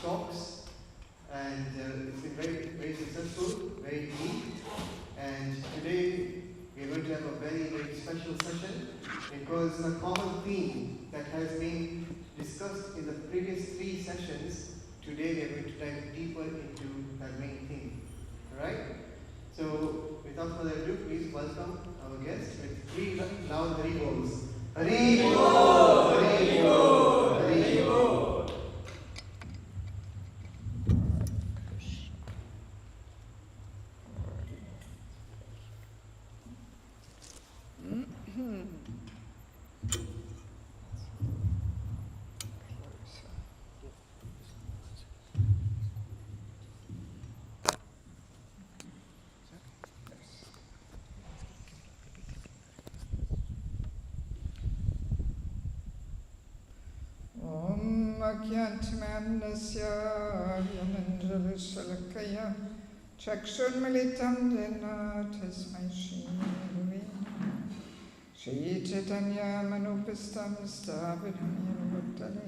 talks, and it's been very, very successful, very deep. And today we're going to have a very, very special session because the common theme that has been discussed in the previous 3 sessions, today we are going to dive deeper into that main theme. Alright? So, without further ado, please welcome our guest with 3 loud Hari Bols. Hari Bol! Hari Bol! Hari Bol! Akyantamannasya yanandrasalakaya chakshurmalitam jena tasmai shri Shri Chaitanya Manupistam Stavidam Yenuvattale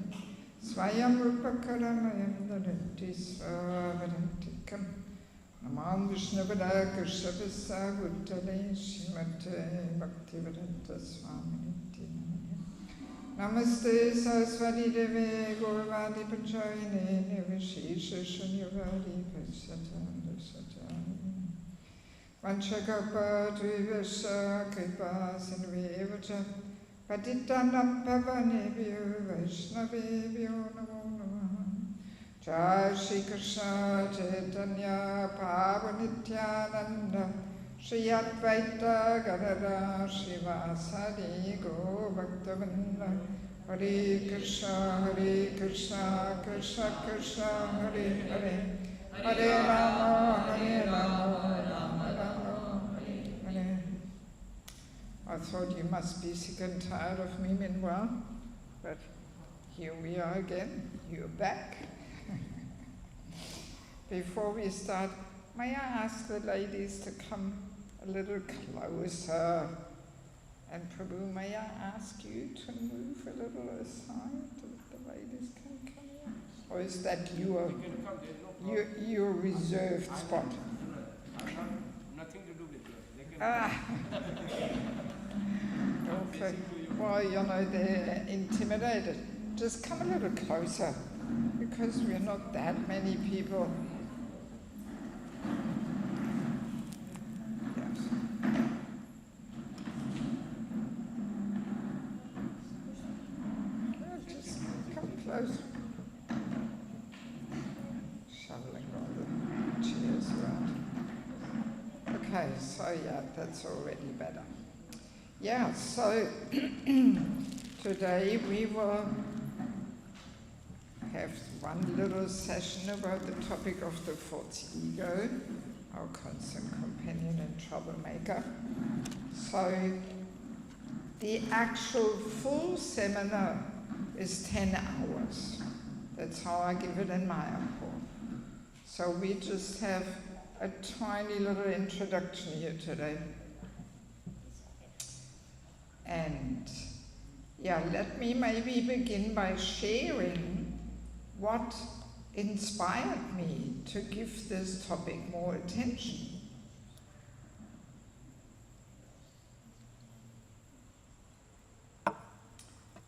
Swayam Rupakaramayam Dadanti Svavadantikam Namam Vishnavada Krishavisa Vuttale Srimate Bhaktivedanta Swaminiti Namaste Saraswati Deve Gauravadi Pachayane Nivishesha Shunyavadi Pasatanda Satani Vanchakapa Trivasa Kripa Sinvevacha Patitanam Pavanebhyo Vaishnavebhyo Namo Namaha Jai Shri Krishna Chaitanya Pavanityananda Shri Advaita Gadada Srivasadi Go Bhaktavinda Hare Krishna Krishna Krishna Hare Hare Hare Rama Rama Rama Hare. I thought you must be sick and tired of me meanwhile, but here we are again. You're back. Before we start, may I ask the ladies to come a little closer? And Prabhu, may I ask you to move a little aside so that the ladies can come in? Or is that your reserved spot? Nothing to do with it. Okay. Well, you know, they're intimidated. Just come a little closer, because we're not that many people. Shoveling all the chairs around. Okay, so yeah, that's already better. Yeah, so today we will have one little session about the topic of the false ego, our constant companion and troublemaker. So the actual full seminar is 10 hours. That's how I give it in Mayapur. So we just have a tiny little introduction here today. And yeah, let me maybe begin by sharing what inspired me to give this topic more attention.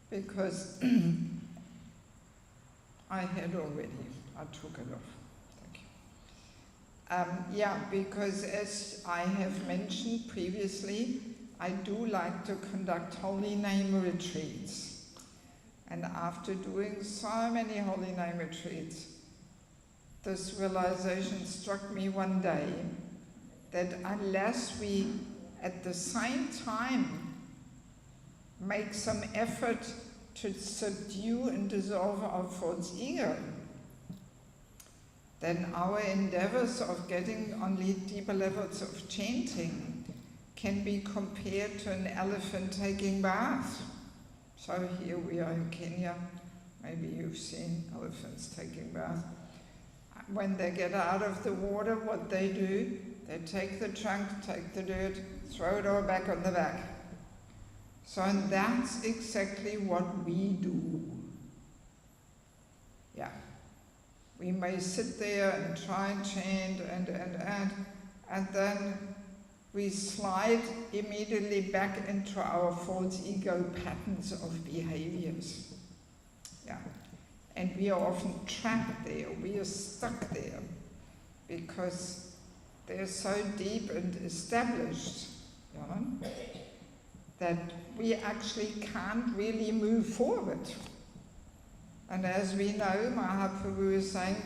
Because I had already, I took it off, thank you. Yeah, because as I have mentioned previously, I do like to conduct holy name retreats. And after doing so many holy name retreats, this realization struck me one day that unless we at the same time make some effort to subdue and dissolve our false ego, then our endeavors of getting on deeper levels of chanting can be compared to an elephant taking bath. So here we are in Kenya. Maybe you've seen elephants taking bath. When they get out of the water, what they do, they take the trunk, take the dirt, throw it all back on the back. So and that's exactly what we do. Yeah. may sit there and try and chant and then we slide immediately back into our false ego patterns of behaviors. Yeah. And we are often trapped there, we are stuck there, because they're so deep and established, you know, that we actually can't really move forward. And as we know, Mahaprabhu is saying,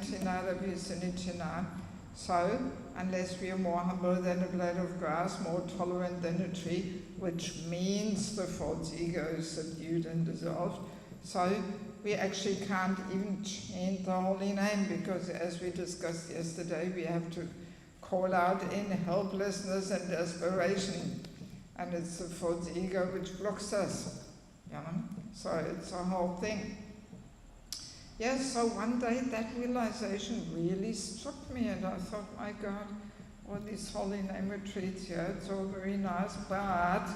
so unless we are more humble than a blade of grass, more tolerant than a tree, which means the false ego is subdued and dissolved, so we actually can't even chant the holy name, because as we discussed yesterday, we have to call out in helplessness and desperation, and it's the false ego which blocks us, you know, so it's a whole thing. Yes, so one day that realization really struck me, and I thought, my God, all these holy name retreats here, it's all very nice, but,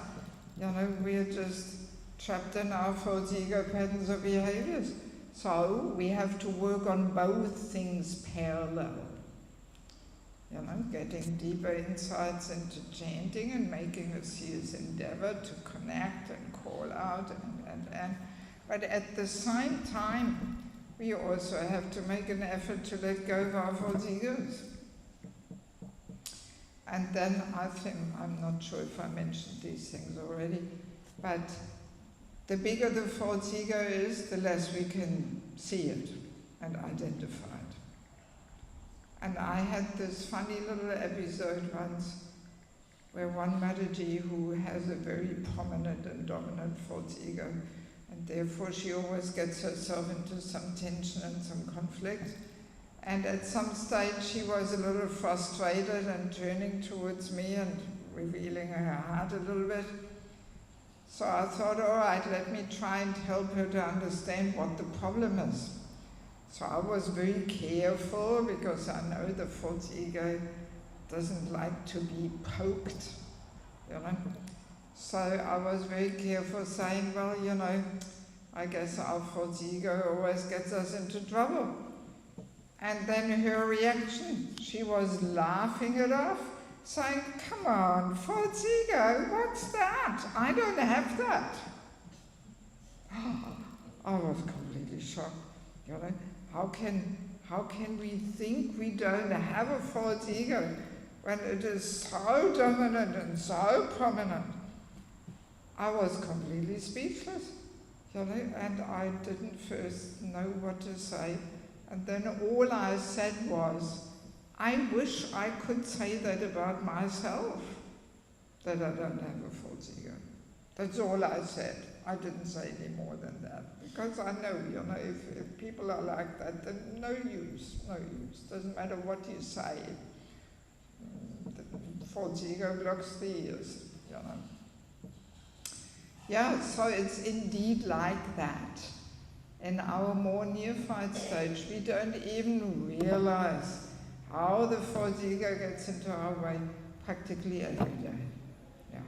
you know, we're just trapped in our false ego patterns of behaviors. So we have to work on both things parallel. You know, getting deeper insights into chanting and making a serious endeavor to connect and call out and but at the same time, we also have to make an effort to let go of our false egos. And then I think, I'm not sure if I mentioned these things already, but the bigger the false ego is, the less we can see it and identify it. And I had this funny little episode once where one Mataji who has a very prominent and dominant false ego, and therefore she always gets herself into some tension and some conflict. And at some stage she was a little frustrated and turning towards me and revealing her heart a little bit. So I thought, all right, let me try and help her to understand what the problem is. So I was very careful, because I know the false ego doesn't like to be poked, you know. So I was very careful saying, well, you know, I guess our false ego always gets us into trouble. And then her reaction, she was laughing it off, saying, come on, false ego, what's that? I don't have that. I was completely shocked, you know. How can we think we don't have a false ego when it is so dominant and so prominent? I was completely speechless, you know, and I didn't first know what to say. And then all I said was, I wish I could say that about myself, that I don't have a false ego. That's all I said. I didn't say any more than that, because I know, you know, if people are like that, then no use. Doesn't matter what you say. The false ego blocks the ears, you know. Yeah, so it's indeed like that. In our more neophyte stage, we don't even realize how the false ego gets into our way practically every day. Yeah.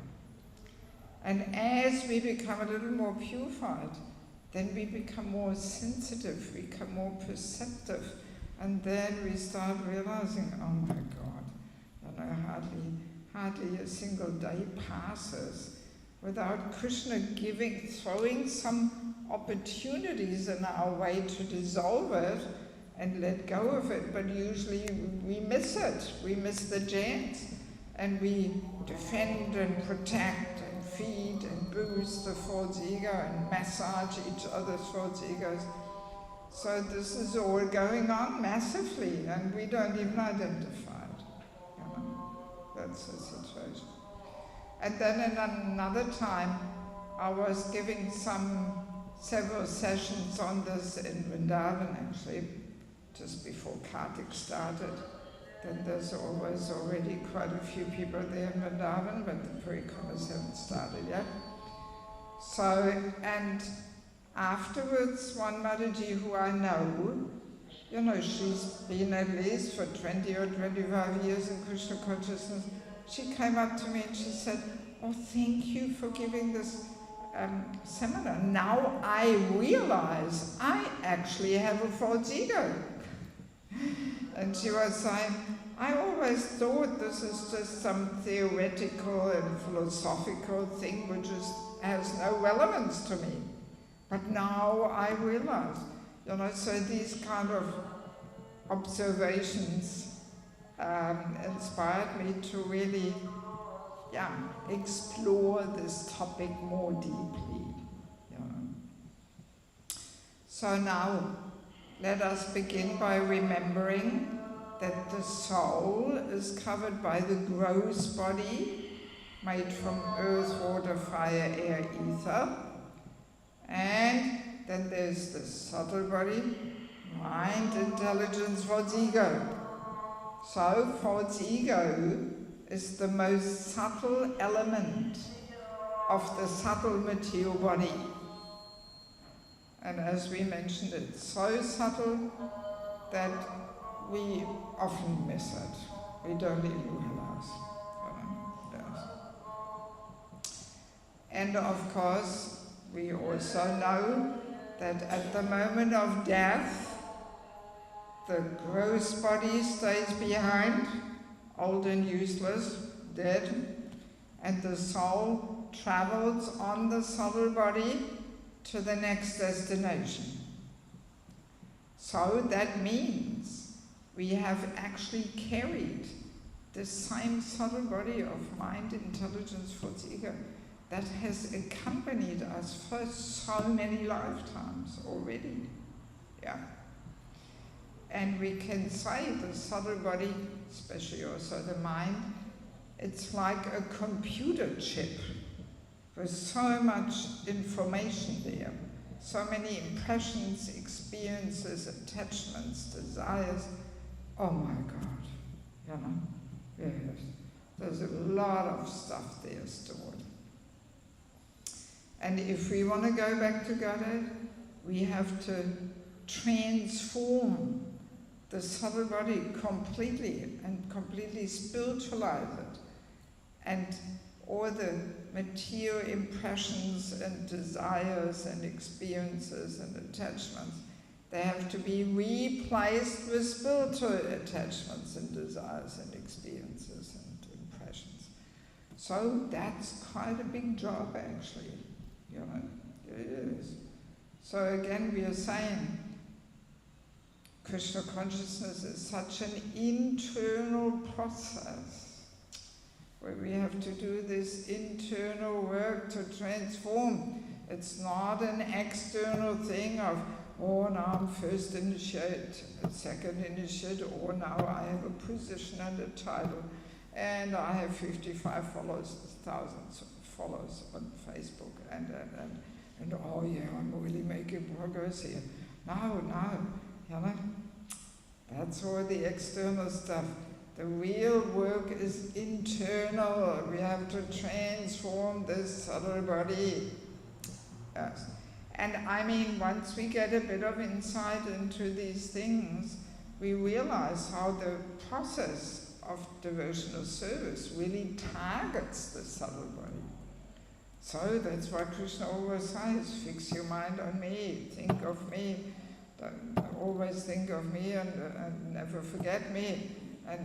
And as we become a little more purified, then we become more sensitive, we become more perceptive, and then we start realizing, oh my God, you know, hardly a single day passes without Krishna throwing some opportunities in our way to dissolve it and let go of it, but usually we miss it. We miss the chance, and we defend and protect and feed and boost the false ego and massage each other's false egos. So this is all going on massively, and we don't even identify it. You know? That's the situation. And then in another time, I was giving several sessions on this in Vrindavan, actually, just before Kartik started. Then there's always already quite a few people there in Vrindavan, but the parikramas haven't started yet. So, and afterwards, one Mataji who I know, you know, she's been at least for 20 or 25 years in Krishna consciousness, she came up to me and she said, oh, thank you for giving this seminar. Now I realize I actually have a false ego. And she was saying, I always thought this is just some theoretical and philosophical thing which has no relevance to me. But now I realize, so these kind of observations inspired me to really, explore this topic more deeply. So now, let us begin by remembering that the soul is covered by the gross body, made from earth, water, fire, air, ether. And then there's the subtle body, mind, intelligence, false ego. So false ego is the most subtle element of the subtle material body. And as we mentioned, it's so subtle that we often miss it. We don't even realize. Yes. And of course, we also know that at the moment of death, the gross body stays behind, old and useless, dead, and the soul travels on the subtle body to the next destination. So that means we have actually carried the same subtle body of mind, intelligence, false ego that has accompanied us for so many lifetimes already. And we can say the subtle body, especially also the mind, it's like a computer chip with so much information there, so many impressions, experiences, attachments, desires. Oh my God, yes, there's a lot of stuff there stored. And if we want to go back to Godhead, we have to transform the subtle body completely and completely spiritualize it. And all the material impressions and desires and experiences and attachments, they have to be replaced with spiritual attachments and desires and experiences and impressions. So that's quite a big job actually, it is. So again we are saying Krishna consciousness is such an internal process where we have to do this internal work to transform. It's not an external thing of, oh, now I'm first initiate, second initiate, or now I have a position and a title, and I have 55 followers, thousands of followers on Facebook, and oh yeah, I'm really making progress here. No, that's all the external stuff. The real work is internal. We have to transform this subtle body. Yes. And I mean, once we get a bit of insight into these things, we realize how the process of devotional service really targets the subtle body. So that's why Krishna always says, fix your mind on me, think of me, always think of me and never forget me. And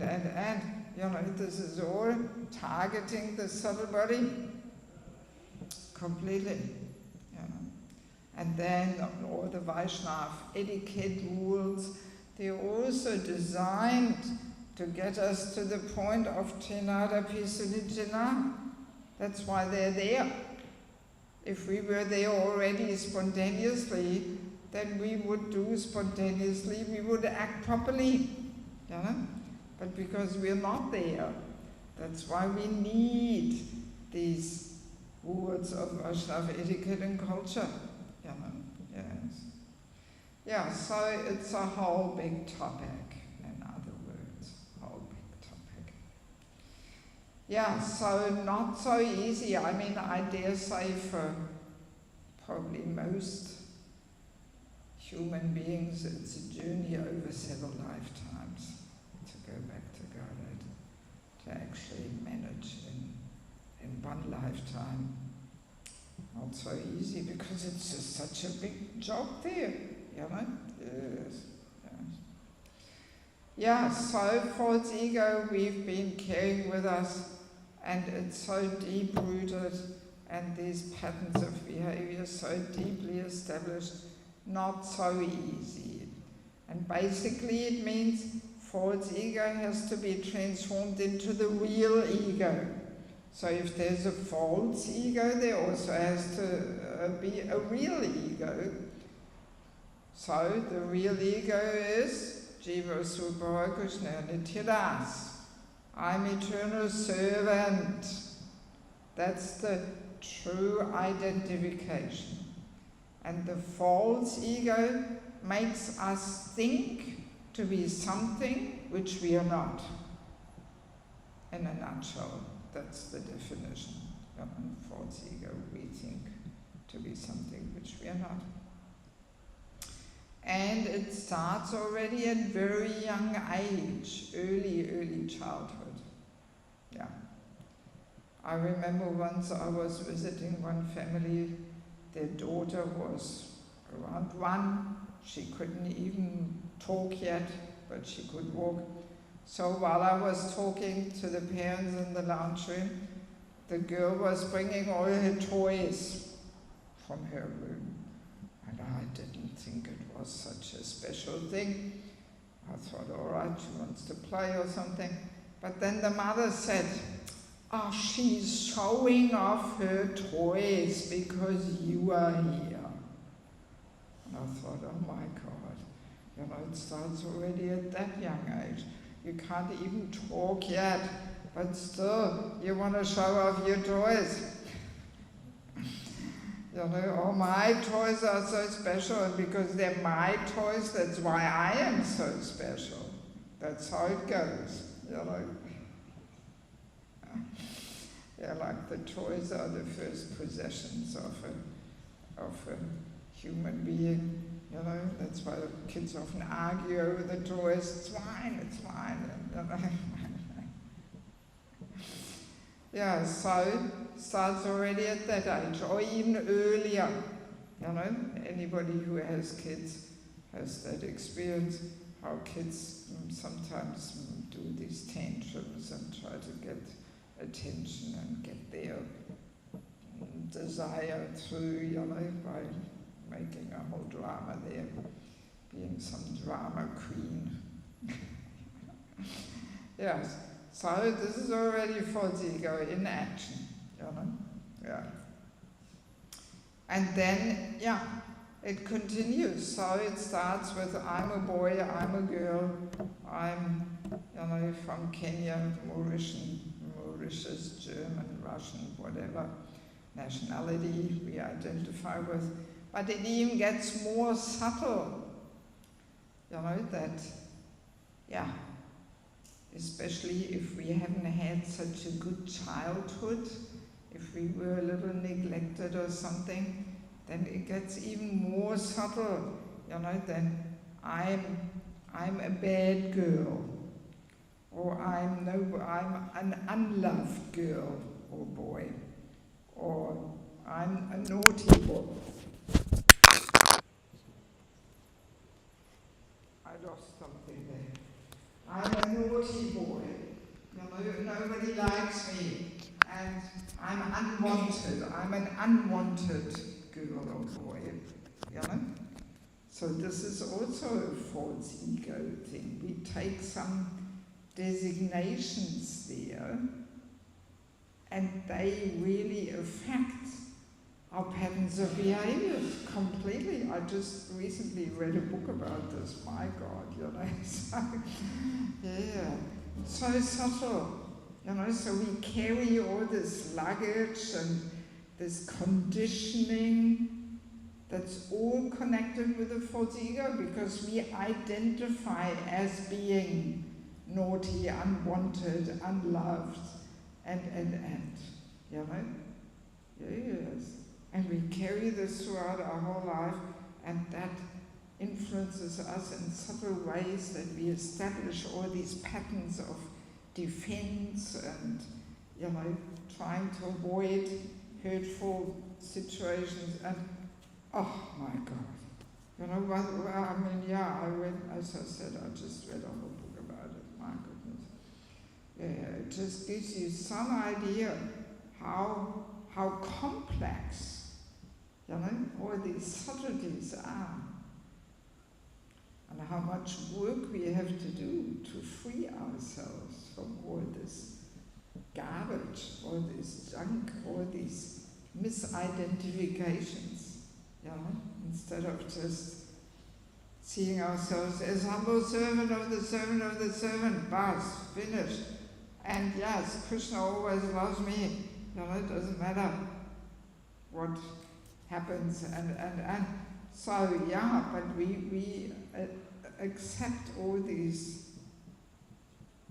this is all targeting the subtle body completely. And then all the Vaishnava etiquette rules, they're also designed to get us to the point of Trinada Pisanijana. That's why they're there. If we were there already spontaneously, then we would do spontaneously, we would act properly. But because we're not there, that's why we need these rules of Vaishnava etiquette and culture. Yes. So it's a whole big topic, in other words, whole big topic. So not so easy. I mean, I dare say for probably most human beings, it's a journey over several lifetimes to go back to Godhead, to actually manage in one lifetime. Not so easy because it's just such a big job there, Yes. so false ego we've been carrying with us, and it's so deep-rooted, and these patterns of behavior so deeply established, not so easy. And basically it means false ego has to be transformed into the real ego. So if there's a false ego, there also has to be a real ego. So the real ego is Jiva Subhara Krishna Nityadas. I'm eternal servant. That's the true identification. And the false ego makes us think to be something which we are not. In a nutshell, that's the definition of a false ego. We think to be something which we are not. And it starts already at very young age, early childhood. Yeah. I remember once I was visiting one family, their daughter was around 1. She couldn't even talk yet, but she could walk. So while I was talking to the parents in the lounge room, the girl was bringing all her toys from her room. And I didn't think it was such a special thing. I thought, all right, she wants to play or something. But then the mother said, "Oh, she's showing off her toys because you are here." And I thought, oh my God, it starts already at that young age. You can't even talk yet, but still, you want to show off your toys. Oh, my toys are so special, and because they're my toys, that's why I am so special. That's how it goes, Yeah, like the toys are the first possessions of a human being, That's why the kids often argue over the toys. It's mine. Yeah, so starts already at that age, or even earlier. Anybody who has kids has that experience, how kids sometimes do these tantrums and try to get attention and get their desire through, by making a whole drama there, being some drama queen. Yes, so this is already false ego in action, Yeah. And then, it continues. So it starts with, I'm a boy, I'm a girl, I'm, from Kenya, Mauritius, German, Russian, whatever nationality we identify with. But it even gets more subtle, especially if we haven't had such a good childhood, if we were a little neglected or something, then it gets even more subtle, then I'm a bad girl, or I'm an unloved girl or boy, or I'm a naughty boy. I lost something there. I'm a naughty boy. Nobody likes me, and I'm unwanted. I'm an unwanted girl or boy. So this is also a false ego thing. We take some designations there, and they really affect our patterns of behavior completely. I just recently read a book about this. My God, so subtle. So we carry all this luggage and this conditioning that's all connected with the false ego, because we identify as being naughty, unwanted, unloved, and. Yes. And we carry this throughout our whole life, and that influences us in subtle ways, that we establish all these patterns of defense and, trying to avoid hurtful situations. And, oh my God. I read, as I said, I just read a whole book about my goodness. It just gives you some idea how complex, all these subtleties are, and how much work we have to do to free ourselves from all this garbage, all this junk, all these misidentifications, instead of just seeing ourselves as humble servant of the servant, bas, finished. And yes, Krishna always loves me, it doesn't matter what happens, and so but we accept all these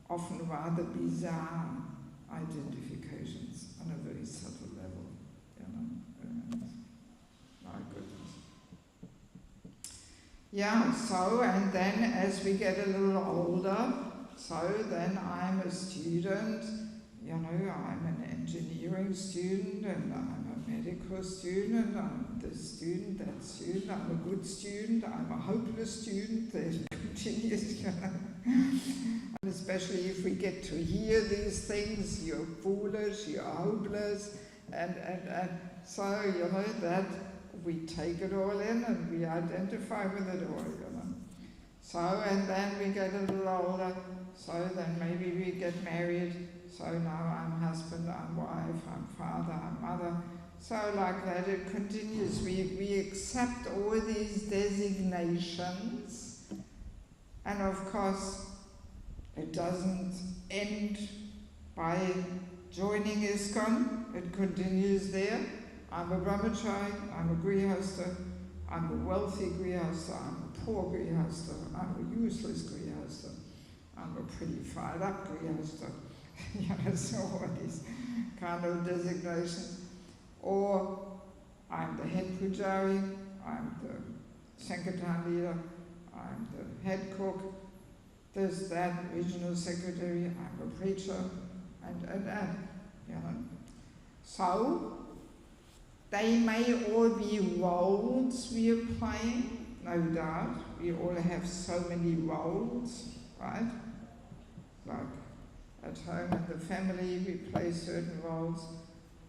often rather bizarre identifications on a very subtle level, my goodness. So, and then as we get a little older, so then I'm a student, I'm an engineering student, and I'm a medical student, I'm this student, that student, I'm a good student, I'm a hopeless student, there's continuous, And especially if we get to hear these things, you're foolish, you're hopeless, and so, that we take it all in and we identify with it all, So, and then we get a little older, so then maybe we get married, so now I'm husband, I'm wife, I'm father, I'm mother. So like that it continues. We accept all these designations, and of course it doesn't end by joining Iskcon, it continues there. I'm a brahmachari, I'm a grihastha, I'm a wealthy grihastha, I'm a poor grihastha, I'm a useless grihastha, I'm a pretty fired up grihastha. So all these kind of designations. Or I'm the head pujari, I'm the Sankirtan leader, I'm the head cook, this, that, regional secretary, I'm a preacher, and. So, they may all be roles we are playing, no doubt. We all have so many roles, right? Like at home in the family we play certain roles,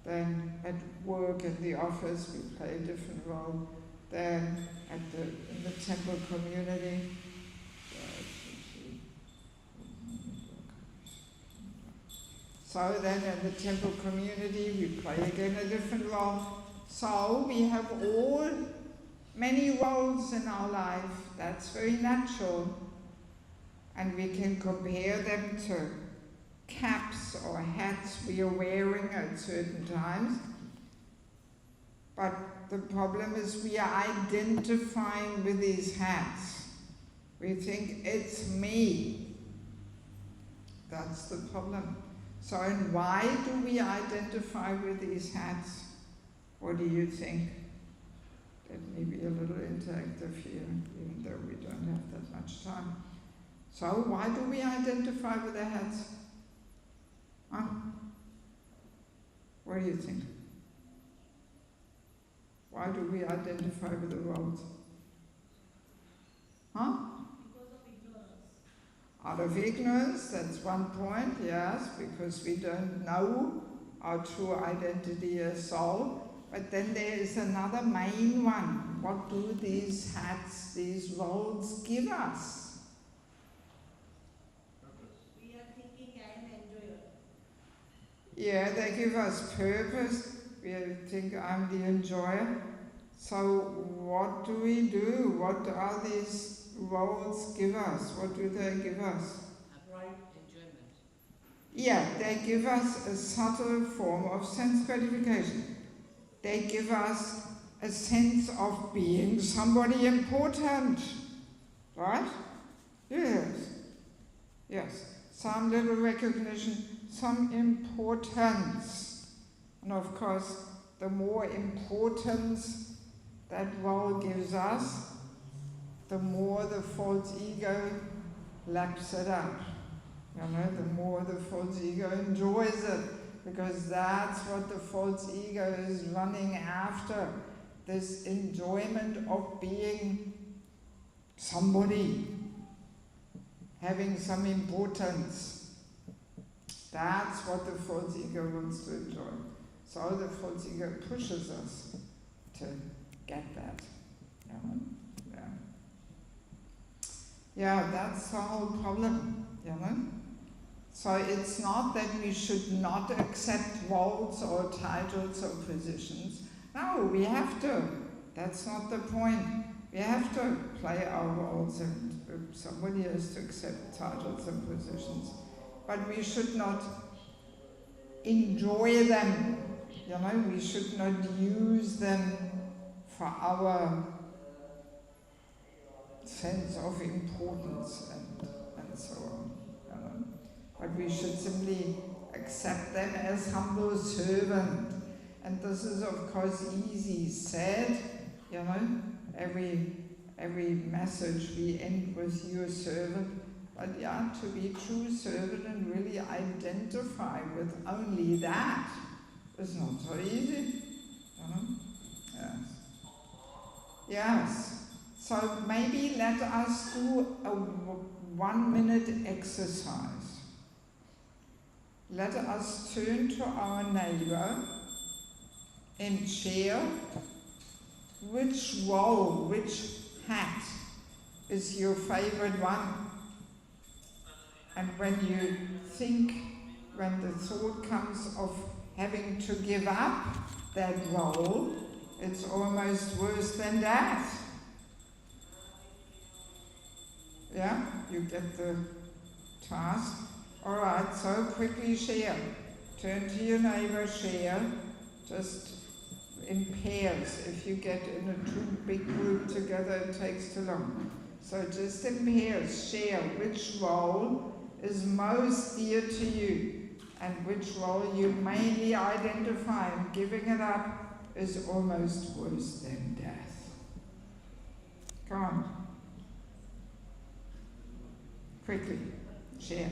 then at work, in the office we play a different role, then in the temple community. So then in the temple community we play again a different role. So we have all many roles in our life. That's very natural. And we can compare them to caps or hats we are wearing at certain times. But the problem is we are identifying with these hats. We think it's me. That's the problem. So, and why do we identify with these hats? What do you think? Let me be a little interactive here, even though we don't have that much time. So, why do we identify with the hats? Huh? What do you think? Why do we identify with the roles? Huh? Out of ignorance, that's one point, yes, because we don't know our true identity as soul. But then there is another main one. What do these hats, these roles give us? We are thinking I am enjoyer. Yeah, they give us purpose. We think I'm the enjoyer. So what do we do? What are these roles give us? What do they give us? Upright enjoyment. Yeah, they give us a subtle form of sense gratification. They give us a sense of being somebody important. Right? Yes. Yes. Some little recognition, some importance. And of course, the more importance that role gives us, the more the false ego laps it up. The more the false ego enjoys it, because that's what the false ego is running after, this enjoyment of being somebody. having some importance. That's what the false ego wants to enjoy. So the false ego pushes us to get that. Yeah, that's the whole problem, So it's not that we should not accept roles or titles or positions. No, we have to. That's not the point. We have to play our roles, and somebody has to accept titles and positions. But we should not enjoy them. We should not use them for our sense of importance and so on. But we should simply accept them as humble servant. And this is of course easy said, every message we end with your servant. But to be true servant and really identify with only that is not so easy. Yes. So maybe let us do a 1 minute exercise. Let us turn to our neighbor and share which role, which hat is your favorite one. And when you think, when the thought comes of having to give up that role, it's almost worse than death. Yeah, you get the task. All right, so quickly share. Turn to your neighbor, share. Just in pairs. If you get in a too big group together, it takes too long. So just in pairs, share which role is most dear to you and which role you mainly identify, and giving it up is almost worse than death. Come on. Quickly, share.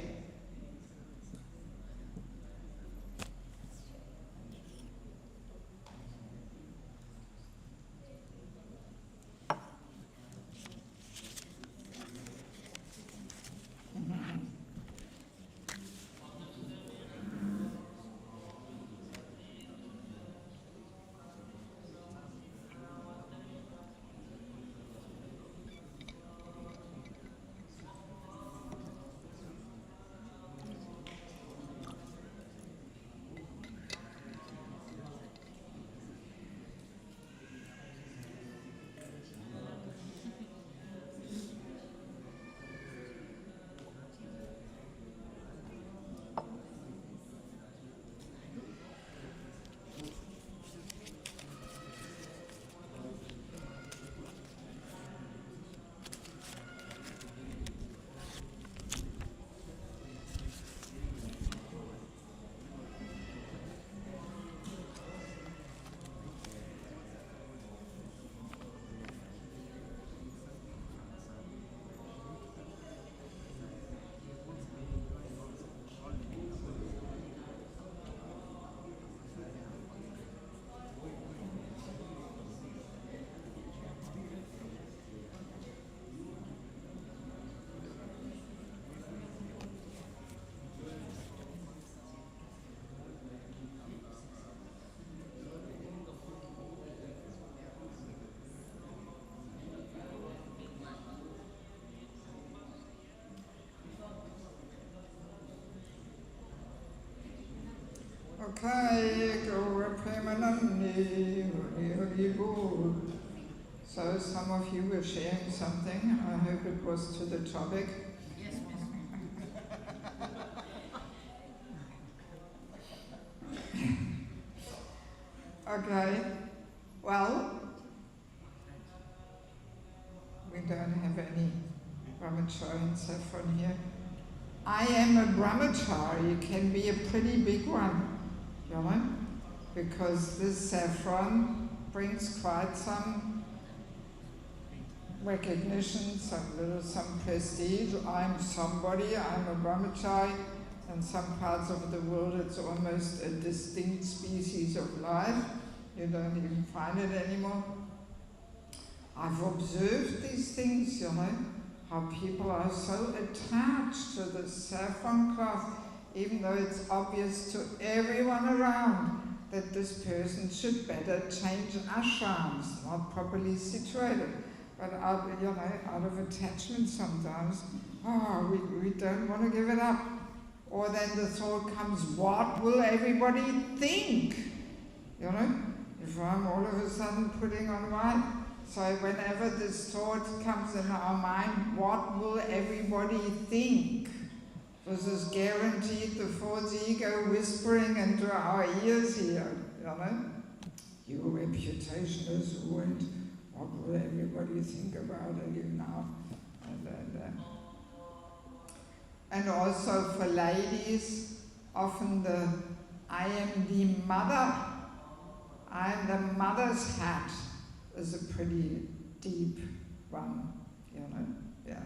Okay, go Premanandi, Hari Bol. So some of you were sharing something. I hope it was to the topic. Yes, Okay, well, we don't have any brahmachari and saffron here. I am a brahmachari, it can be a pretty big one, because this saffron brings quite some recognition, some prestige. I'm somebody, I'm a brahmachari. In some parts of the world it's almost a distinct species of life. You don't even find it anymore. I've observed these things, how people are so attached to the saffron cloth, even though it's obvious to everyone around that this person should better change ashrams, not properly situated. But out of attachment sometimes, we don't want to give it up. Or then the thought comes, what will everybody think? If I'm all of a sudden putting on white. So whenever this thought comes in our mind, what will everybody think? This is guaranteed the fourth ego whispering into our ears here, Your reputation is ruined. What will everybody think about you now? And also for ladies, often I am the mother, I am the mother's hat is a pretty deep one, yes.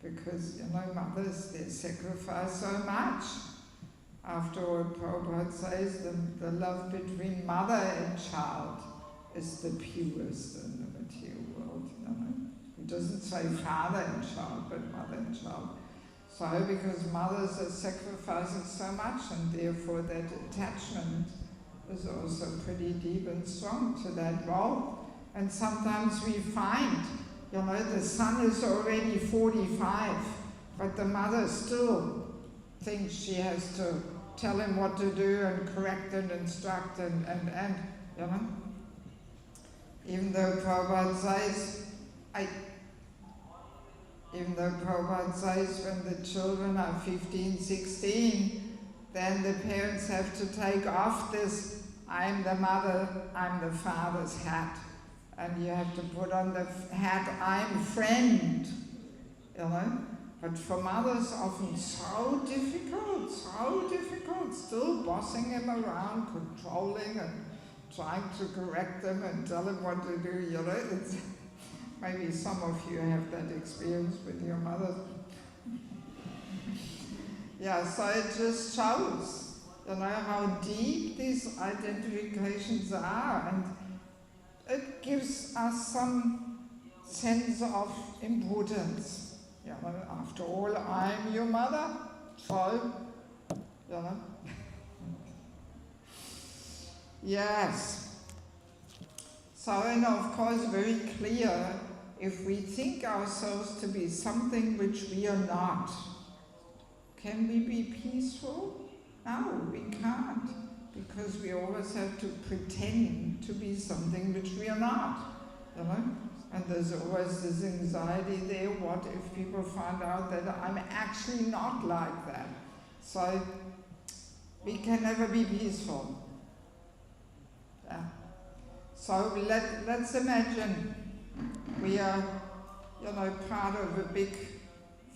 Because, mothers, they sacrifice so much. After all, Prabhupada says the love between mother and child is the purest in the material world, He doesn't say father and child, but mother and child. So, because mothers are sacrificing so much, and therefore that attachment is also pretty deep and strong to that role. And sometimes we find, the son is already 45, but the mother still thinks she has to tell him what to do and correct and instruct and Even though Prabhupada says when the children are 15, 16, then the parents have to take off this I'm the mother, I'm the father's hat. And you have to put on the hat, I'm friend, But for mothers, often so difficult, still bossing him around, controlling and trying to correct them and tell him what to do, It's, maybe some of you have that experience with your mother. So it just shows, how deep these identifications are, and it gives us some sense of importance. After all, I'm your mother, so, Yes. So, and of course, very clear, if we think ourselves to be something which we are not, can we be peaceful? No, we can't, because we always have to pretend to be something which we are not, And there's always this anxiety there, what if people find out that I'm actually not like that? So, we can never be peaceful. So let's imagine we are, part of a big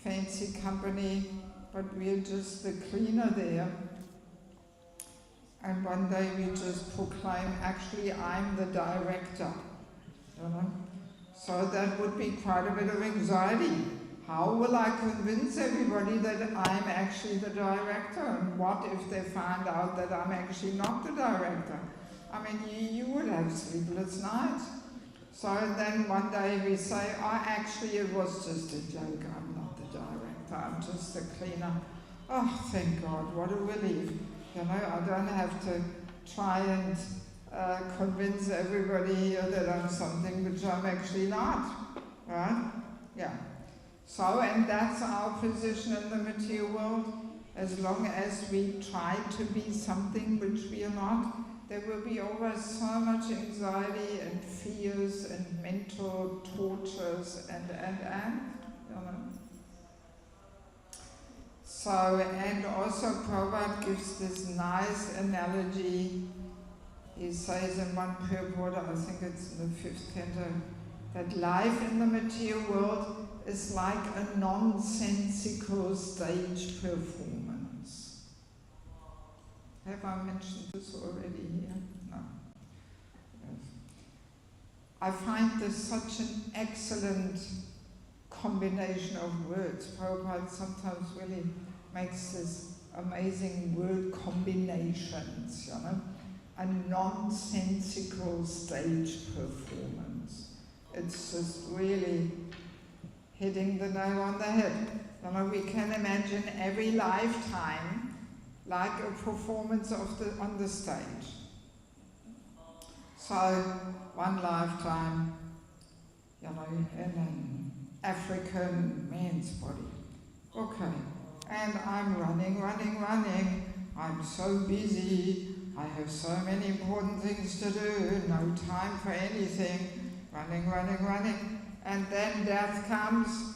fancy company, but we're just the cleaner there. And one day we just proclaim, actually I'm the director. So that would be quite a bit of anxiety. How will I convince everybody that I'm actually the director? And what if they find out that I'm actually not the director? I mean, you would have sleepless nights. So then one day we say, actually it was just a joke, I'm not the director, I'm just the cleaner. Oh, thank God, what a relief. I don't have to try and convince everybody here that I'm something which I'm actually not, right? So, and that's our position in the material world. As long as we try to be something which we are not, there will be always so much anxiety and fears and mental tortures and. So, and also Prabhupada gives this nice analogy. He says in one purport, I think it's in the 5th canto, that life in the material world is like a nonsensical stage performance. Have I mentioned this already here? No. Yes. I find this such an excellent combination of words. Prabhupada sometimes really makes this amazing word combinations, A nonsensical stage performance. It's just really, hitting the nail on the head. You know, we can imagine every lifetime like a performance on the stage. So, one lifetime, you know, in an African man's body. Okay, and I'm running. I'm so busy. I have so many important things to do, no time for anything. Running. And then death comes,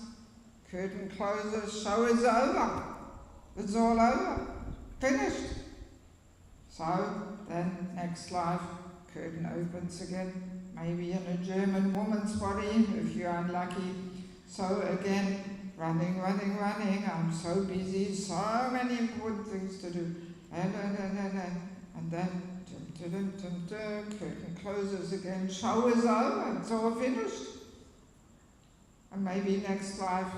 curtain closes, show is over. It's all over. Finished. So then next life, curtain opens again, maybe in a German woman's body if you're unlucky. So again, running. I'm so busy, so many important things to do. And then curtain closes again, show is over, it's all finished. And maybe next life,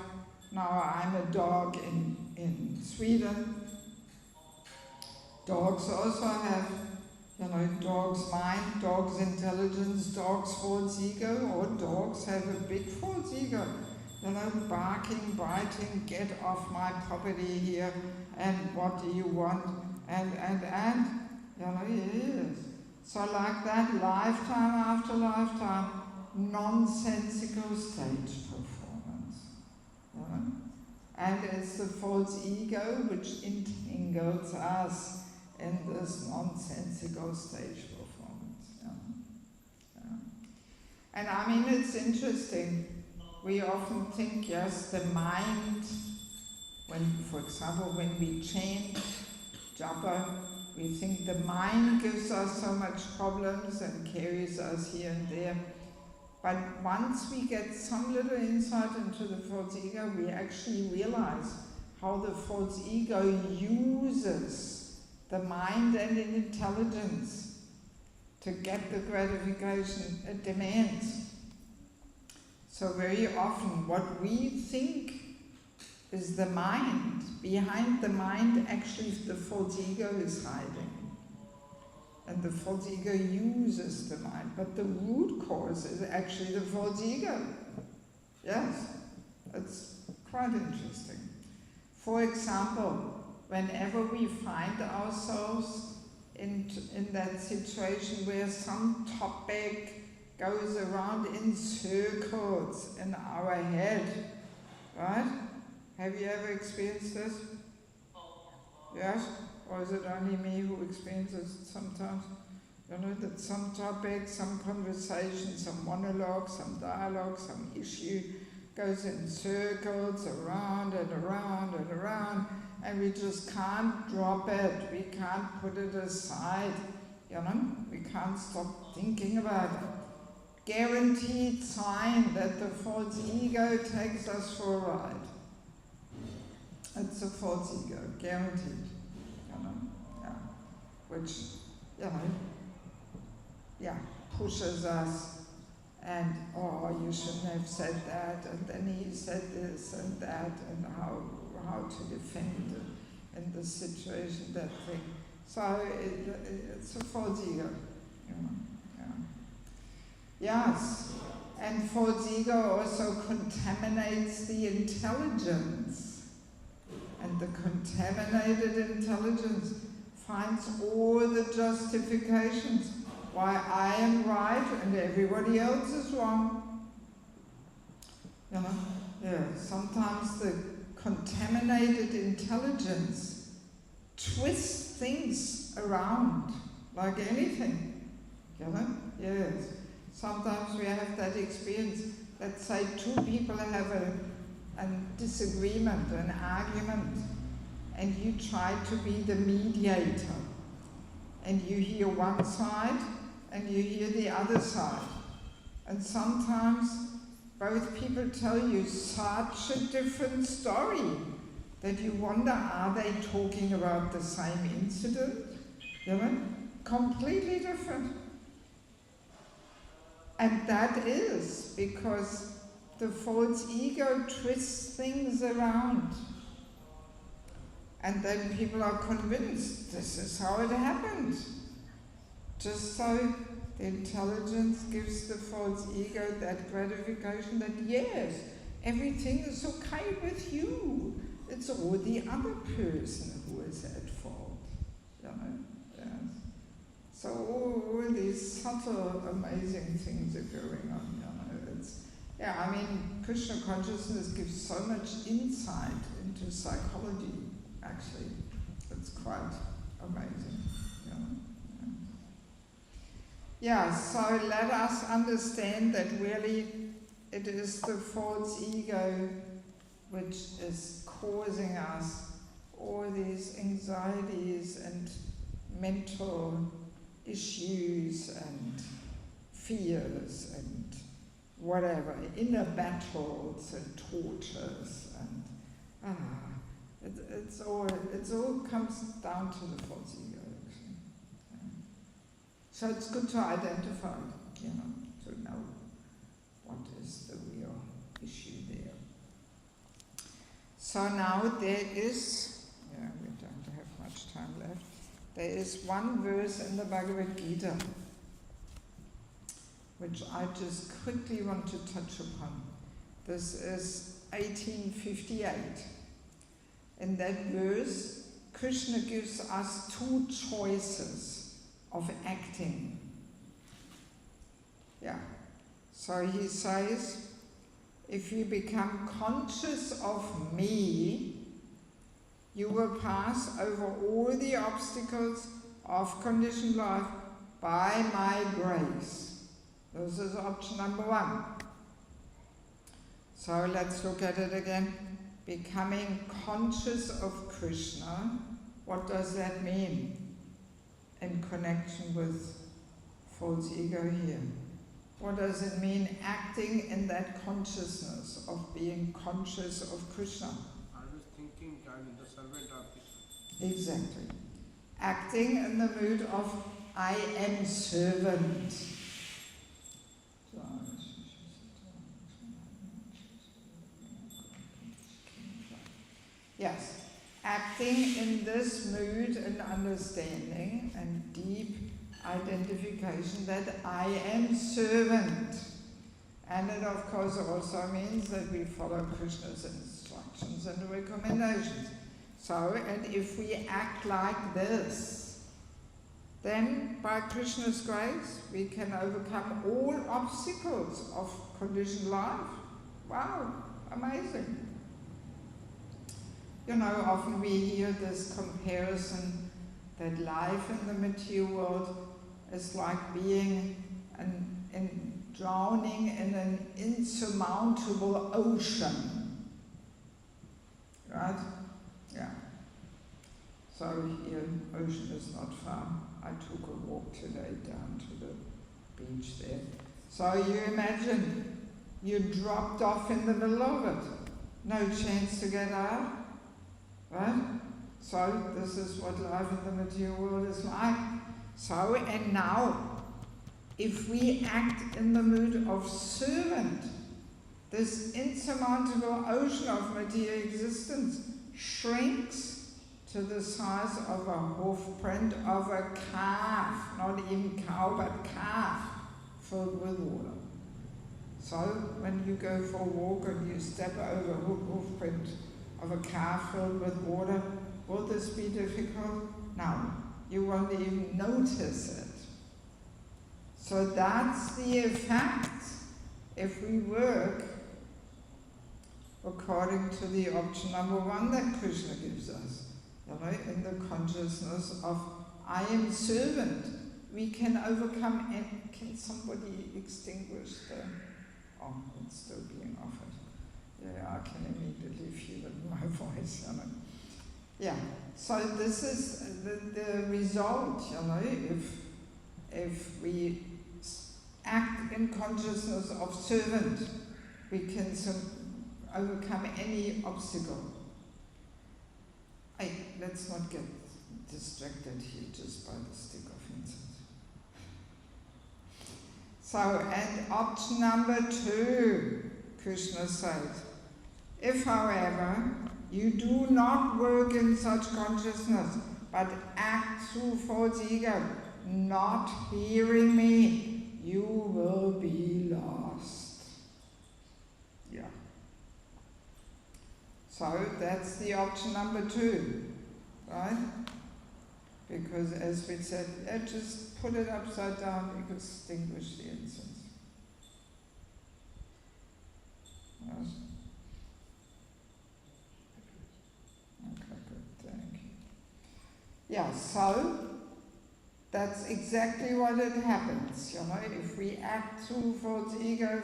now I'm a dog in Sweden. Dogs also have, you know, dogs' mind, dogs' intelligence, dogs' false ego, or dogs have a big false ego. You know, barking, biting, get off my property here, and what do you want, and, you know, yes. So like that, lifetime after lifetime, nonsensical stage performance. You know? And it's the false ego which entangles us in this nonsensical stage performance. Yeah. And I mean, it's interesting. We often think, yes, the mind, when, for example, when we chant japa, we think the mind gives us so much problems and carries us here and there. But once we get some little insight into the false ego, we actually realize how the false ego uses the mind and intelligence to get the gratification it demands. So very often what we think is the mind, behind the mind actually the false ego is hiding. And the false ego uses the mind, but the root cause is actually the false ego. Yes, it's quite interesting. For example, whenever we find ourselves in that situation where some topic goes around in circles in our head, right? Have you ever experienced this? Yes? Or is it only me who experiences it sometimes? You know, that some topic, some conversation, some monologue, some dialogue, some issue goes in circles around and around and around, and we just can't drop it, we can't put it aside, you know, we can't stop thinking about it. Guaranteed sign that the false ego takes us for a ride. It's a false ego, guaranteed, you know, yeah. Which, you know, yeah, pushes us, and oh, you shouldn't have said that, and then he said this and that, and how to defend in this situation, that thing. So it's a false ego, you know. Yeah. Yes, and false ego also contaminates the intelligence. And the contaminated intelligence finds all the justifications why I am right and everybody else is wrong. You know, yeah, sometimes the contaminated intelligence twists things around like anything. You know, yes. Sometimes we have that experience. Let's say two people have a disagreement, an argument, and you try to be the mediator, and you hear one side and you hear the other side, and sometimes both people tell you such a different story that you wonder, are they talking about the same incident? You know, completely different. And that is because the false ego twists things around. And then people are convinced this is how it happened. Just so the intelligence gives the false ego that gratification that yes, everything is okay with you. It's all the other person who is at fault. You know? Yes. So all these subtle, amazing things are going on. You know? I mean, Krishna consciousness gives so much insight into psychology. Actually, it's quite amazing. You know? Yeah. So let us understand that really it is the false ego which is causing us all these anxieties and mental issues and fears and whatever, inner battles and tortures and it all comes down to the false ego actually. So it's good to identify, to know what is the real issue there. So now there is, we don't have much time left, there is one verse in the Bhagavad Gita which I just quickly want to touch upon. This is 1858. In that verse, Krishna gives us two choices of acting. So he says, if you become conscious of me, you will pass over all the obstacles of conditioned life by my grace. This is option number one. So let's look at it again. Becoming conscious of Krishna, what does that mean in connection with false ego here? What does it mean acting in that consciousness of being conscious of Krishna? Always thinking I'm the servant of Krishna. Exactly. Acting in the mood of I am servant. Yes, acting in this mood and understanding and deep identification that I am servant. And it of course also means that we follow Krishna's instructions and recommendations. So, and if we act like this, then by Krishna's grace we can overcome all obstacles of conditioned life. Wow, amazing. Often we hear this comparison that life in the material world is like being drowning in an insurmountable ocean. Right? Yeah. So here, ocean is not far. I took a walk today down to the beach there. So you imagine you dropped off in the middle of it. No chance to get out. Right? So this is what life in the material world is like. So, and now, if we act in the mood of servant, this insurmountable ocean of material existence shrinks to the size of a hoof print of a calf, not even cow, but calf, filled with water. So, when you go for a walk and you step over a hoof print of a calf filled with water, will this be difficult? No, you won't even notice it. So that's the effect if we work according to the option number one that Krishna gives us. In the consciousness of I am servant, we can overcome. And can somebody extinguish the? Oh, it's still being offered. Yeah, I can immediately feel it in my voice, Yeah, so this is the result, if we act in consciousness of servant, we can overcome any obstacle. Let's not get distracted here just by the stick of incense. So, and option number two, Krishna says, if, however, you do not work in such consciousness, but act through false ego, not hearing me, you will be lost. Yeah. So that's the option number 2, right? Because as we said, just put it upside down, extinguish the incense. Yes. Okay, good, thank you. Yeah, so that's exactly what it happens, if we act through false ego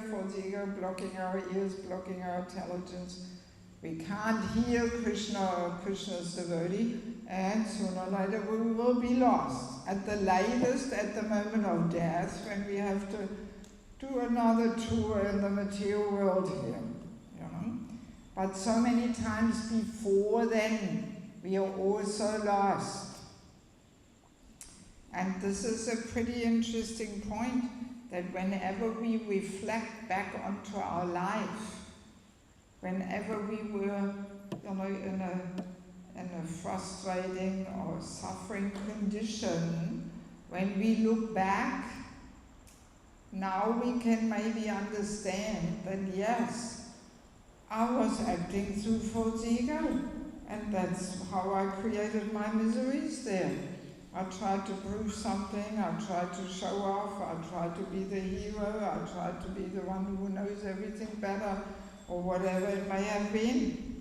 blocking our ears, blocking our intelligence, we can't hear Krishna or Krishna's devotee, and sooner or later we will be lost. At the latest, at the moment of death, when we have to do another tour in the material world here, But so many times before then, we are also lost. And this is a pretty interesting point, that whenever we reflect back onto our life, whenever we were, in a frustrating or suffering condition, when we look back, now we can maybe understand that yes, I was acting through false ego, and that's how I created my miseries there. I tried to prove something, I tried to show off, I tried to be the hero, I tried to be the one who knows everything better, or whatever it may have been,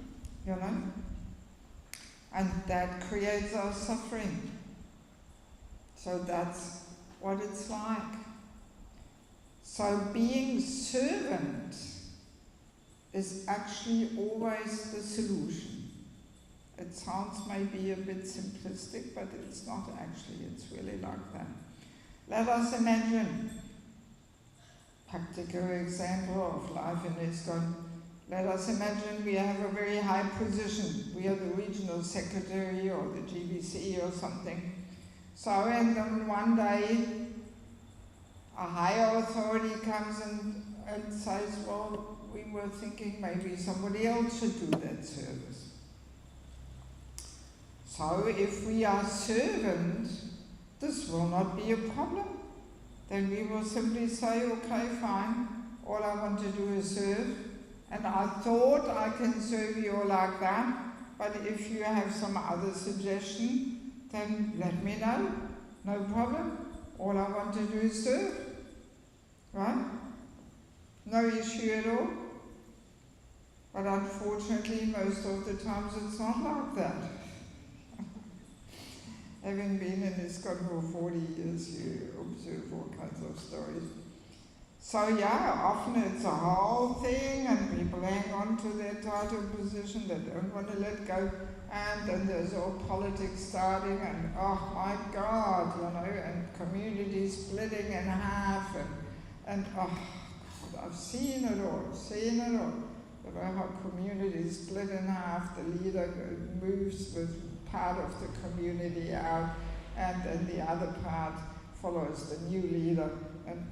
And that creates our suffering. So that's what it's like. So being servant is actually always the solution. It sounds maybe a bit simplistic, but it's not actually, it's really like that. Let us imagine, practical example of life in Iskcon. Let us imagine we have a very high position. We are the regional secretary or the GBC or something. So, and then one day, a higher authority comes and says, well, we were thinking maybe somebody else should do that service. So if we are servant, this will not be a problem. Then we will simply say, okay, fine, all I want to do is serve. And I thought I can serve you like that, but if you have some other suggestion, then let me know. No problem. All I want to do is serve. Right? No issue at all. But unfortunately, most of the times it's not like that. Having been in Iskcon for 40 years, you observe all kinds of stories. So yeah, often it's a whole thing, and people hang on to their title position, they don't want to let go, and then there's all politics starting, and oh my God, and communities splitting in half, and oh God, I've seen it all. How communities split in half, the leader moves with part of the community out, and then the other part follows the new leader. And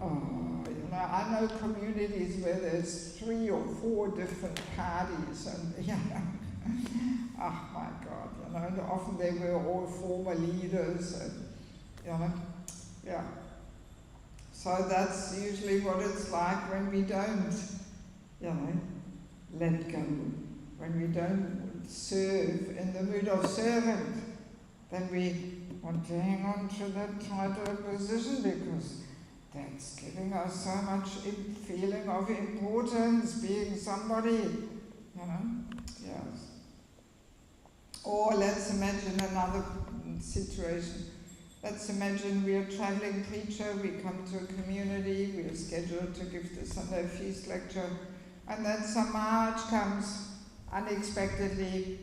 I know communities where there's 3 or 4 different parties, and oh my God, and often they were all former leaders, and So that's usually what it's like when we don't, let go, when we don't serve in the mood of servant, then we want to hang on to that title position because that's giving us so much feeling of importance, being somebody, yes. Or let's imagine another situation. Let's imagine we are a traveling preacher, we come to a community, we are scheduled to give the Sunday feast lecture, and then some Maharaj comes unexpectedly,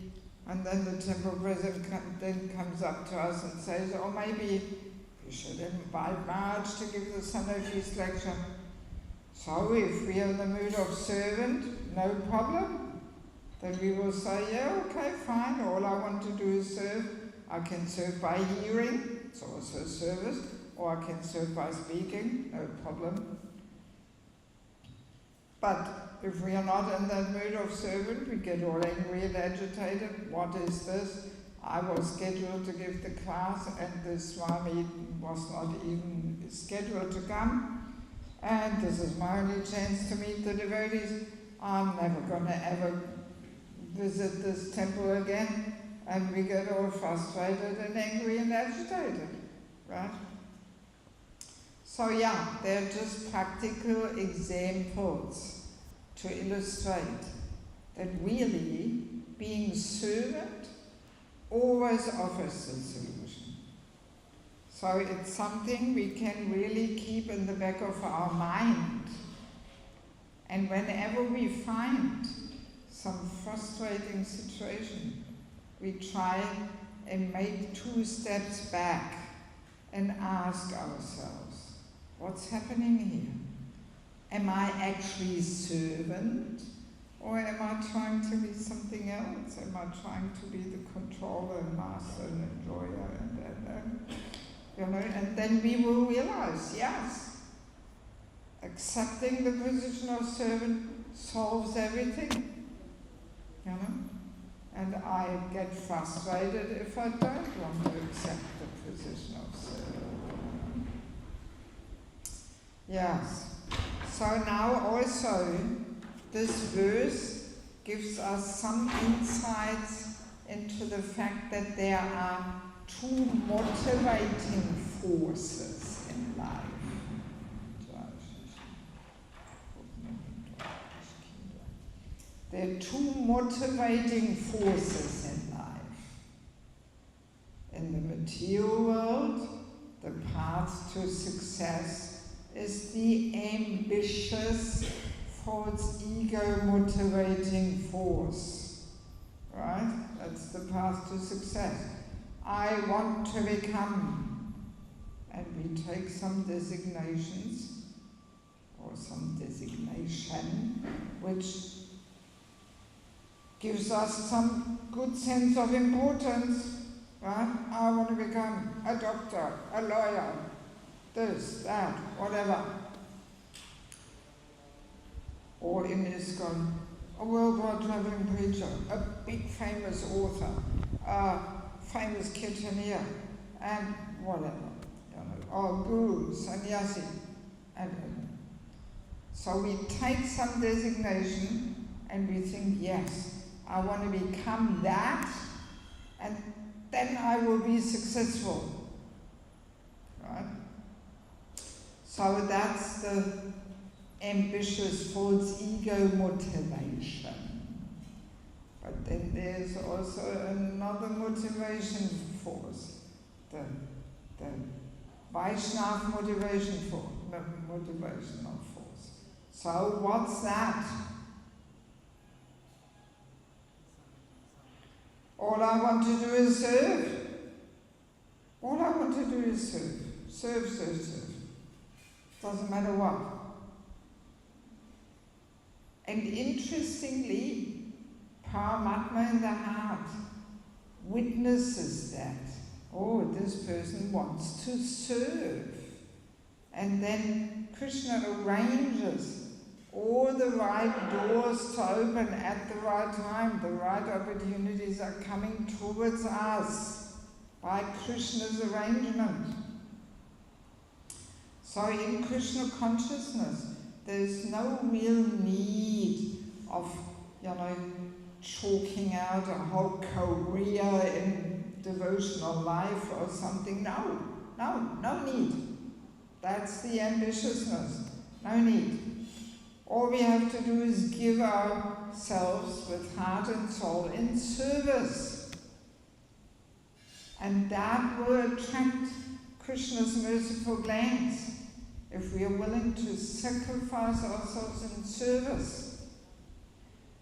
and then the temple president then comes up to us and says, oh, maybe we should invite Maharaj to give the Sunday feast lecture. So if we are in the mood of servant, no problem. Then we will say, yeah, okay, fine, all I want to do is serve. I can serve by hearing, it's also a service, or I can serve by speaking, no problem. But if we are not in that mood of servant, we get all angry and agitated. What is this? I was scheduled to give the class, and the Swami was not even scheduled to come. And this is my only chance to meet the devotees. I'm never going to ever visit this temple again, and we get all frustrated and angry and agitated, right? So yeah, they're just practical examples to illustrate that really being servant always offers the solution. So it's something we can really keep in the back of our mind. And whenever we find some frustrating situation, we try and make 2 steps back and ask ourselves, what's happening here? Am I actually servant? Or am I trying to be something else? Am I trying to be the controller and master and enjoyer and then we will realize, yes, accepting the position of servant solves everything, and I get frustrated if I don't want to accept the position of servant. Yes. So now also this verse gives us some insights into the fact that there are 2 motivating forces in life. There are 2 motivating forces in life. In the material world, the path to success is the ambitious, false ego motivating force. Right? That's the path to success. I want to become. And we take some designations or some designation which gives us some good sense of importance, right? I want to become a doctor, a lawyer, this, that, whatever. Or in Iskcon, a worldwide traveling preacher, a big famous author, a famous kitchener, and whatever. Or guru, sannyasi, and so we take some designation and we think, yes, I want to become that, and then I will be successful. Right? So that's the ambitious false ego motivation. But then there's also another motivation force, the Vaishnav motivational force. So what's that? All I want to do is serve. All I want to do is serve. Serve, serve, serve. Doesn't matter what. And interestingly, Paramatma in the heart witnesses that. Oh, this person wants to serve. And then Krishna arranges all the right doors to open at the right time. The right opportunities are coming towards us by Krishna's arrangement. So in Krishna consciousness, there's no real need of, chalking out a whole career in devotional life or something. No need. That's the ambitiousness. No need. All we have to do is give ourselves with heart and soul in service. And that will attract Krishna's merciful glance if we are willing to sacrifice ourselves in service.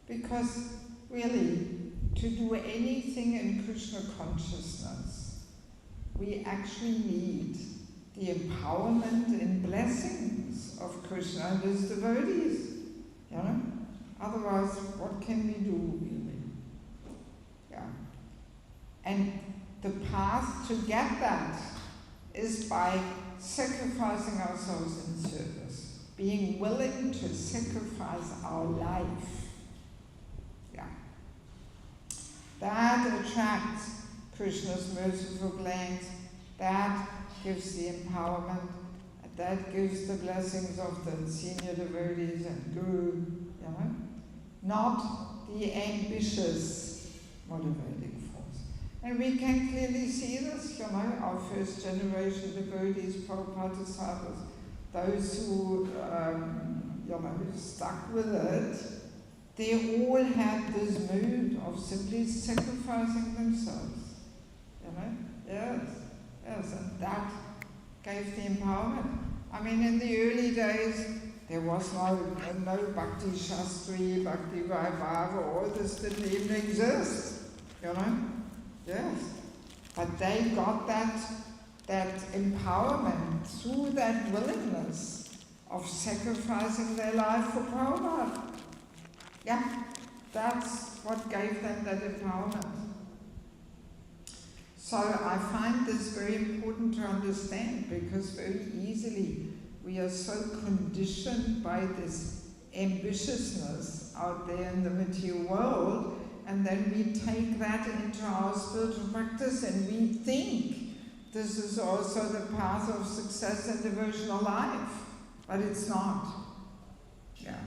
Because really, to do anything in Krishna consciousness, we actually need the empowerment and blessings of Krishna and his devotees. Otherwise, what can we do really? Yeah. And the path to get that is by sacrificing ourselves in service, being willing to sacrifice our life. Yeah. That attracts Krishna's merciful glance, that gives the empowerment, and that gives the blessings of the senior devotees and guru, not the ambitious motivating force. And we can clearly see this, our first generation devotees, Prabhupada disciples, those who, stuck with it, they all had this mood of simply sacrificing themselves. Yes, and that gave the empowerment. I mean, in the early days, there was no Bhakti Shastri, Bhakti Vaibhava, all this didn't even exist, Yes. But they got that empowerment through that willingness of sacrificing their life for Prabhupada. Yeah, that's what gave them that empowerment. So I find this very important to understand, because very easily we are so conditioned by this ambitiousness out there in the material world, and then we take that into our spiritual practice and we think this is also the path of success and devotional life. But it's not. Yeah,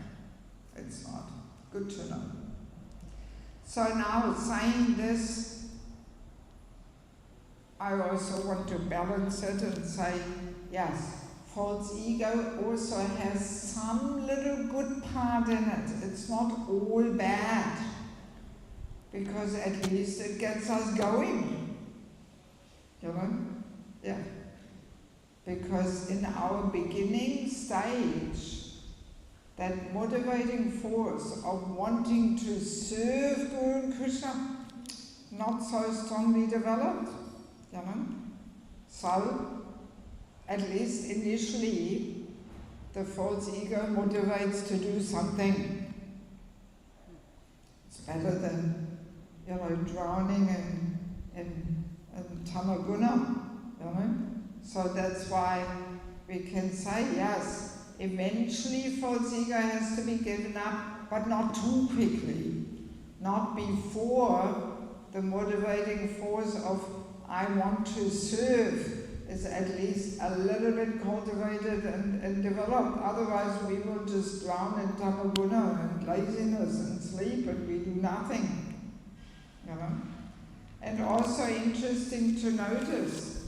it's not. Good to know. So now, saying this, I also want to balance it and say, yes, false ego also has some little good part in it. It's not all bad, because at least it gets us going. Yeah. Because in our beginning stage, that motivating force of wanting to serve Guru and Krishna, not so strongly developed. So, at least initially, the false ego motivates to do something. It's better than, drowning in tamaguna. So that's why we can say, yes, eventually false ego has to be given up, but not too quickly. Not before the motivating force of I want to serve is at least a little bit cultivated and developed. Otherwise we will just drown in tamaguna and laziness and sleep and we do nothing. And also interesting to notice,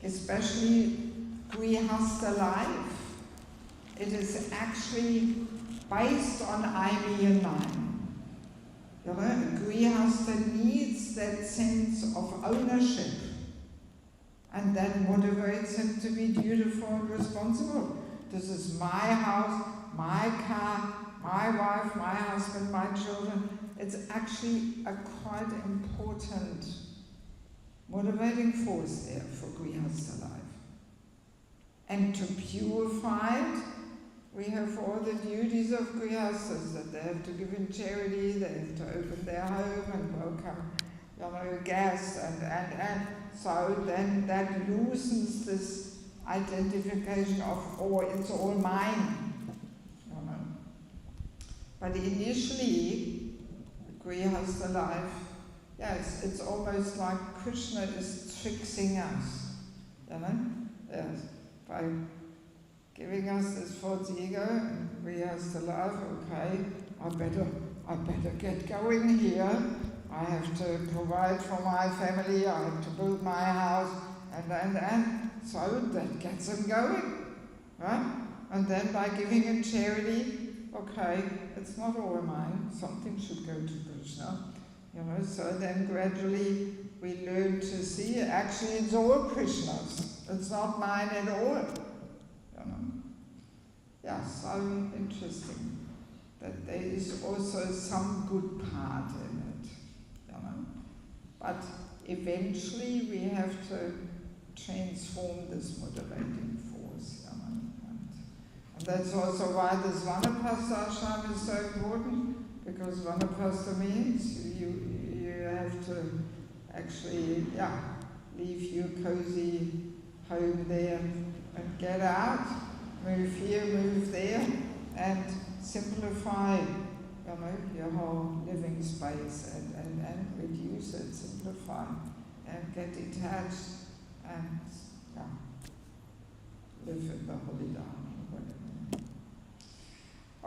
especially grihastha life, it is actually based on I, me and mine. Grihastha needs that sense of ownership, and that motivates him to be dutiful and responsible. This is my house, my car, my wife, my husband, my children. It's actually a quite important motivating force there for grihastha life. And to purify it, we have all the duties of grihasthas, that they have to give in charity, they have to open their home and welcome guests, and so then that loosens this identification of, oh, it's all mine. But initially, grihastha life, yes, it's almost like Krishna is tricksing us, yes, by giving us this false ego, and grihastha life. Okay, I better get going here. I have to provide for my family. I have to build my house, and so that gets him going, right? And then by giving in charity, okay, it's not all mine. Something should go to Krishna. So then gradually we learn to see, actually it's all Krishna's. It's not mine at all. Yeah, so interesting that there is also some good part in it. But eventually we have to transform this motivating force. And that's also why this Vanaprastha ashram is so important, because Vanaprastha means you have to actually, leave your cozy home there and get out, move here, move there, and simplify, your whole living space and reduce it, simplify, and get detached and live in the holy Dharma.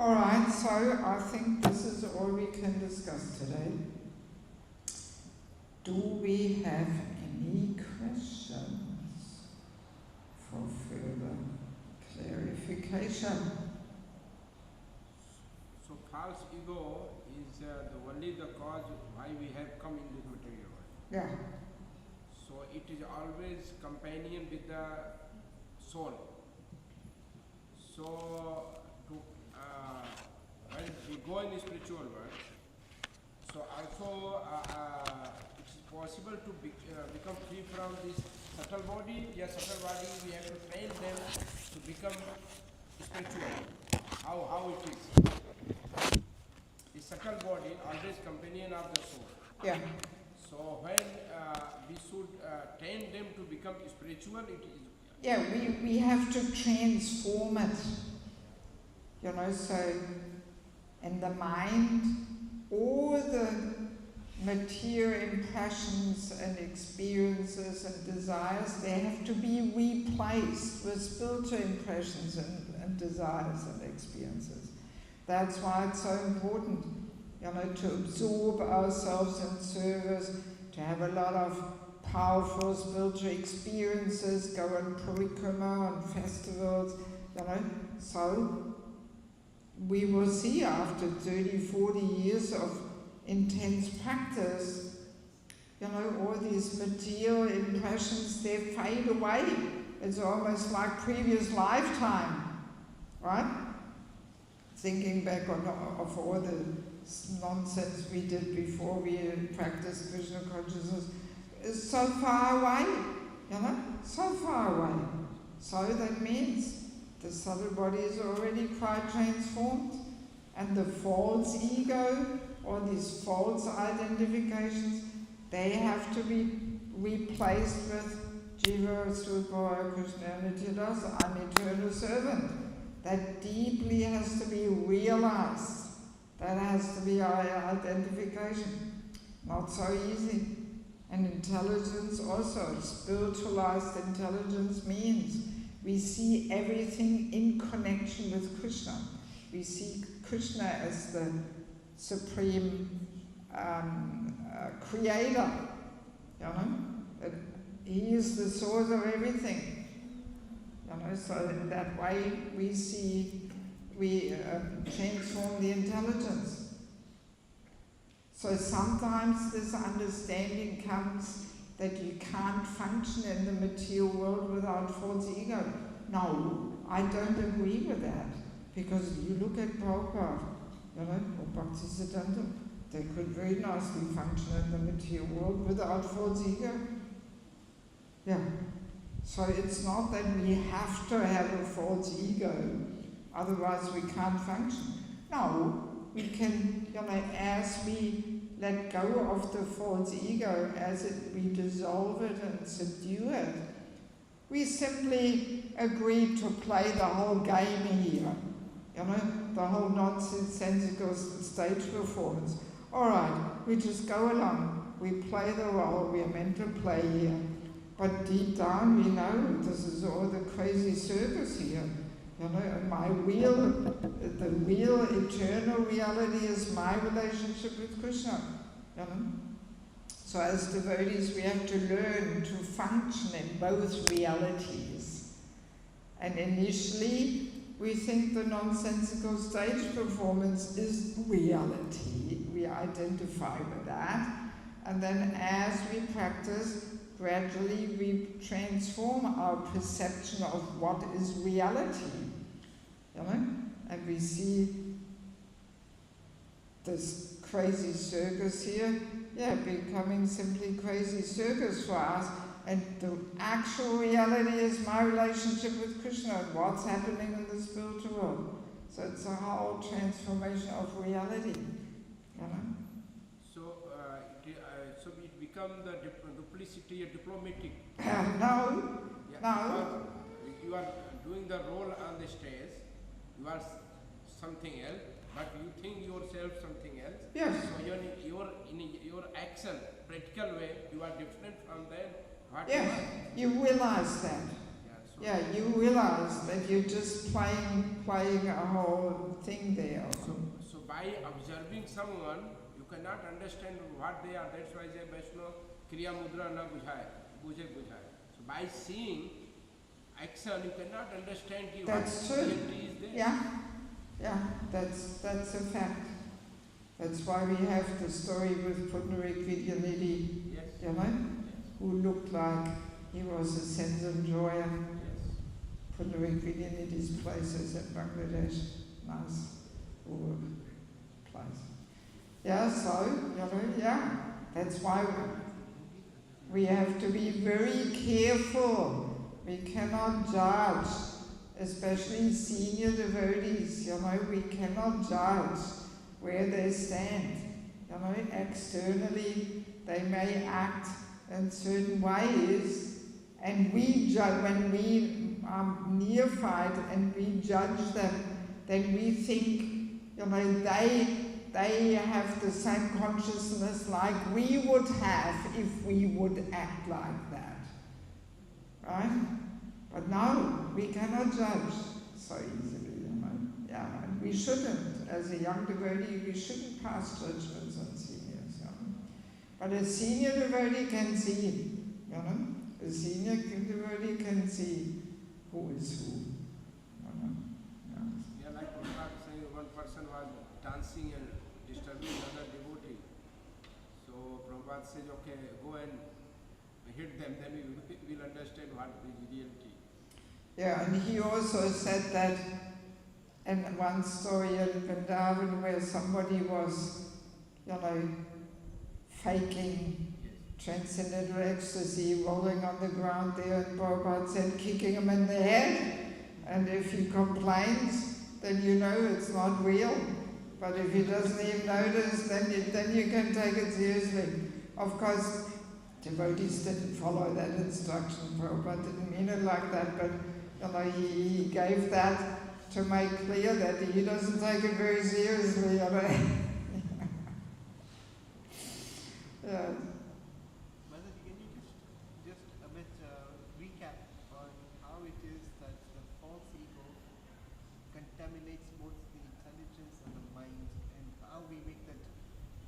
All right, so I think this is all we can discuss today. Do we have any questions for further clarification? So false ego is only the cause why we have come in this material world. Yeah, So it is always companion with the soul. So to when we go in the spiritual world, so also it is possible to become free from this subtle body. Yes, subtle body we have to train them to become spiritual. How it is? The subtle body always companion of the soul. yeah, So when we should train them to become spiritual, it is yeah, we have to transform it. You know, so in the mind, all the material impressions and experiences and desires, they have to be replaced with spiritual impressions and desires and experiences. That's why it's so important, you know, to absorb ourselves in service, to have a lot of powerful spiritual experiences, go on parikrama, on festivals, you know. So we will see after 30, 40 years of intense practice, you know, all these material impressions, they fade away. It's almost like previous lifetime, right? Thinking back of all the nonsense we did before we practiced Krishna consciousness, is so far away, you know, so far away. So that means the subtle body is already quite transformed, and the false ego, or these false identifications, they have to be replaced with Jiva Srupa Krishna Nityadas, I'm eternal servant. That deeply has to be realized. That has to be our identification. Not so easy. And intelligence also, spiritualized intelligence means we see everything in connection with Krishna. We see Krishna as the supreme creator, you know. He is the source of everything. You know, so in that way we transform the intelligence. So sometimes this understanding comes that you can't function in the material world without false ego. No, I don't agree with that. Because you look at Prabhupada, you know, or Bhaktisiddhanta, they could very nicely function in the material world without false ego. Yeah. So it's not that we have to have a false ego, otherwise we can't function. No, we can, you know, as we let go of the false ego, we dissolve it and subdue it, we simply agree to play the whole game here. You know, the whole nonsensical stage performance. All right, we just go along. We play the role we are meant to play here. But deep down we know this is all the crazy circus here. You know, the real eternal reality is my relationship with Krishna. You know? So as devotees we have to learn to function in both realities. And initially we think the nonsensical stage performance is reality. We identify with that. And then as we practice, gradually we transform our perception of what is reality. You know? And we see this crazy circus here, becoming simply crazy circus for us. And the actual reality is my relationship with Krishna and what's happening in the spiritual world. So it's a whole transformation of reality. You know? So it becomes the duplicity, diplomatic. No. You are doing the role on the stage. You are something else, but you think yourself something else. Yes. So in your action, practical way, you are different from them. Yes, you realize that. Yeah. Yeah, you realize that you're just playing a whole thing there. So by observing someone, you cannot understand what they are. That's why they Vaishno Kriya Mudra na bujhe. So by seeing action, you cannot understand what That's true. reality is there. Yeah, that's a fact. That's why we have the story with Pundarik Vidyanidhi, Yes. you know, who looked like he was a sense of joy. Yes. Pundarik Vidyanidhi's places in Bangladesh, nice place. Yeah, so, you know, yeah, that's why we have to be very careful. We cannot judge, especially senior devotees, you know, we cannot judge where they stand. You know, externally they may act in certain ways, and we judge, when we are neophyte and we judge them, then we think, you know, they have the same consciousness like we would have if we would act like that. Right? But no, we cannot judge so easily, you know. Yeah, and we shouldn't. As a young devotee, we shouldn't pass judgments on seniors, you know. But a senior devotee can see, you know. A senior devotee can see who is who, you know. Yeah, like Prabhupada saying, one person was dancing and disturbing another devotee. So Prabhupada says, okay, go and hit them, then we will understand what is reality. Yeah, and he also said that in one story in Vrindavan where somebody was, you know, faking transcendental ecstasy, rolling on the ground there, and Prabhupada said, kicking him in the head. And if he complains, then you know it's not real. But if he doesn't even notice, then you can take it seriously. Of course, devotees didn't follow that instruction. Prabhupada didn't mean it like that, but you know, he gave that to make clear that he doesn't take it very seriously. You know? Yeah. Mother, can you just a bit recap on how it is that the false ego contaminates both the intelligence and the mind, and how we make that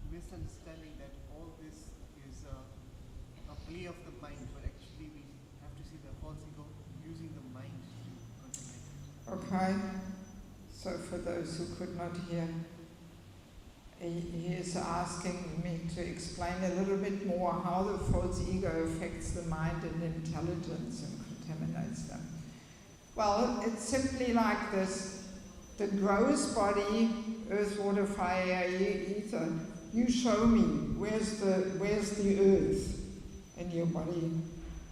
misunderstanding that all this is a play of the mind, but actually we have to see the false ego using the mind to contaminate it. Okay, so for those who could not hear, he is asking me to explain a little bit more how the false ego affects the mind and intelligence and contaminates them. Well, it's simply like this. The gross body, earth, water, fire, air, ether, you show me where's the earth in your body,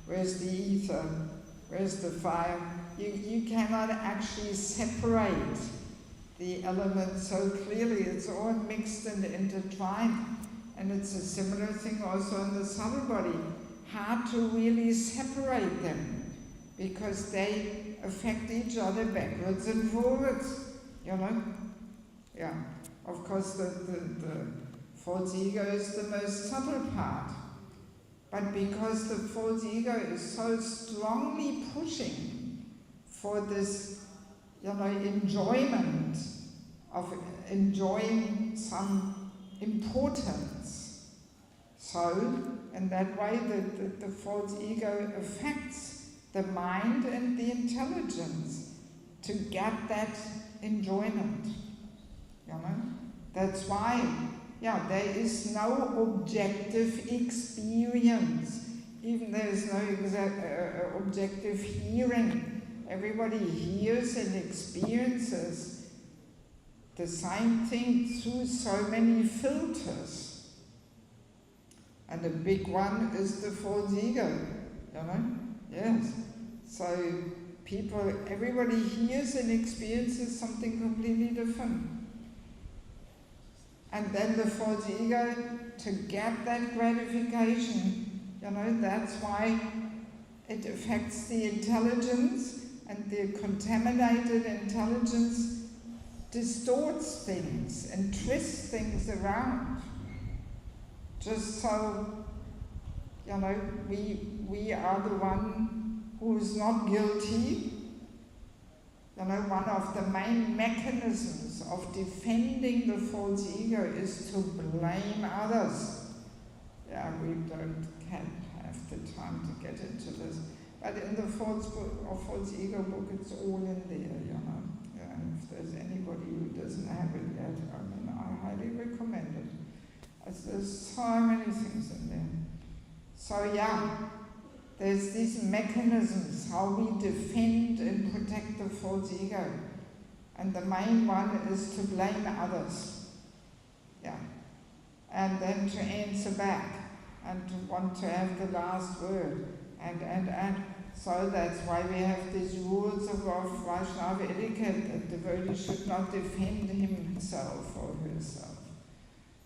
where's the ether, where's the fire. You cannot actually separate the elements so clearly. It's all mixed and intertwined. And it's a similar thing also in the subtle body. Hard to really separate them because they affect each other backwards and forwards, you know? Yeah, of course the false ego is the most subtle part. But because the false ego is so strongly pushing for this, you know, enjoyment of enjoying some importance. So, in that way, the false ego affects the mind and the intelligence to get that enjoyment. You know? That's why, yeah, there is no objective experience. Even there is no objective hearing. Everybody hears and experiences the same thing through so many filters. And the big one is the false ego, you know? Yes. So everybody hears and experiences something completely different. And then the false ego, to get that gratification, you know, that's why it affects the intelligence. And the contaminated intelligence distorts things and twists things around. Just so, you know, we are the one who is not guilty. You know, one of the main mechanisms of defending the false ego is to blame others. Yeah, we can't have the time to get into this. But in the false ego book, it's all in there, you know. Yeah, if there's anybody who doesn't have it yet, I mean, I highly recommend it. There's so many things in there. So yeah, there's these mechanisms how we defend and protect the false ego. And the main one is to blame others. Yeah. And then to answer back and to want to have the last word. And so that's why we have these rules of Vaishnava etiquette that the devotee should not defend himself or herself.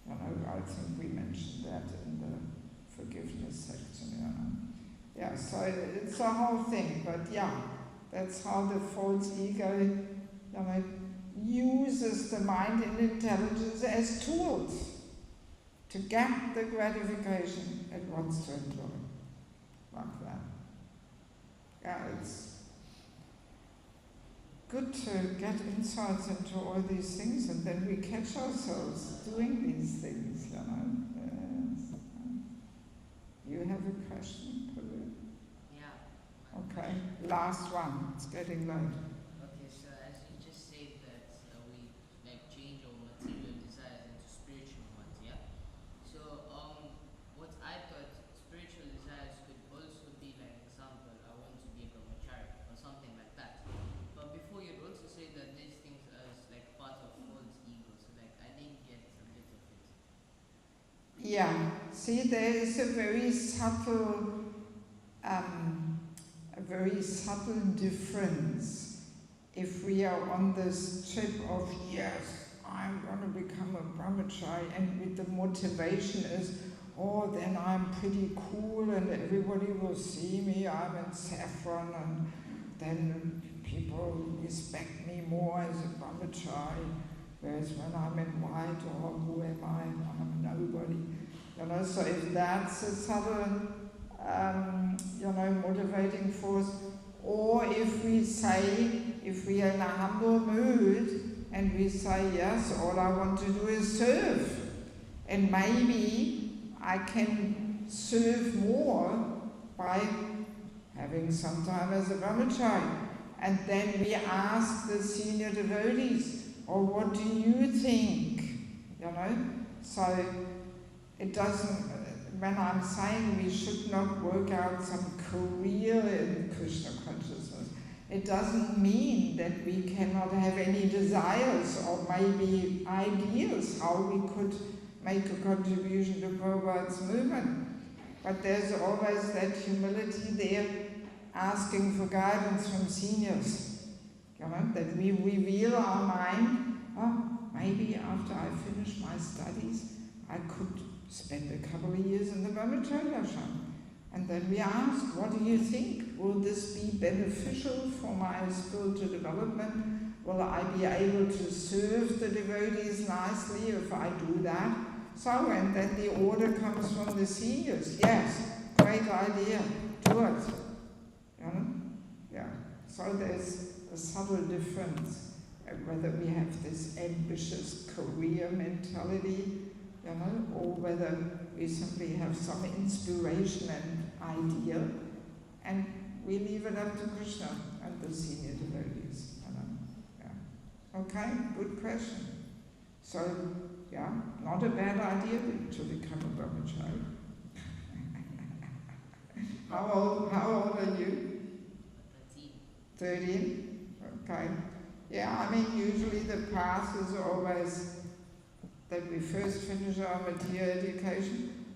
You know, I think we mentioned that in the forgiveness section, you know. Yeah, so it's a whole thing, but yeah, that's how the false ego, you know, uses the mind and intelligence as tools to get the gratification it wants to enjoy. Like that. Yeah, it's good to get insights into all these things, and then we catch ourselves doing these things, you know. Yes. You have a question, Pulu? Yeah. Okay, last one. It's getting late. Okay, so as you just said that we like change our material desires into spiritual ones, yeah? So what I thought spiritual desires could also be like example, I want to be a brahmachari or something like that. But before you'd also say that these things as like part of false ego, so like I didn't get a bit of it. Yeah, see, there is a very subtle difference if we are on this trip of, yes, I'm going to become a brahmachari, and with the motivation is, oh, then I'm pretty cool and everybody will see me, I'm in saffron, and then people respect me more as a brahmachari, whereas when I'm in white, oh, who am I? I'm nobody. You know, so if that's a subtle, you know, motivating force, or if we say, if we are in a humble mood, and we say, yes, all I want to do is serve, and maybe I can serve more by having some time as a brahmachari. And then we ask the senior devotees, oh, what do you think? You know? So it doesn't, when I'm saying we should not work out some career in Krishna consciousness, it doesn't mean that we cannot have any desires or maybe ideas how we could make a contribution to Prabhupada's movement. But there's always that humility there, asking for guidance from seniors. You know, that we reveal our mind, oh, maybe after I finish my studies, I could spend a couple of years in the brahmacharya ashram. And then we ask, what do you think? Will this be beneficial for my spiritual development? Will I be able to serve the devotees nicely if I do that? So, and then the order comes from the seniors. Yes, great idea, do it. You know? Yeah. So there's a subtle difference whether we have this ambitious career mentality, you know, or whether we simply have some inspiration and idea, and we leave it up to Krishna and the senior devotees. You know? Yeah. Okay, good question. So, yeah, not a bad idea to become a brahmachari. How old are you? 13. 13? Okay. Yeah, I mean, usually the path is always that we first finish our material education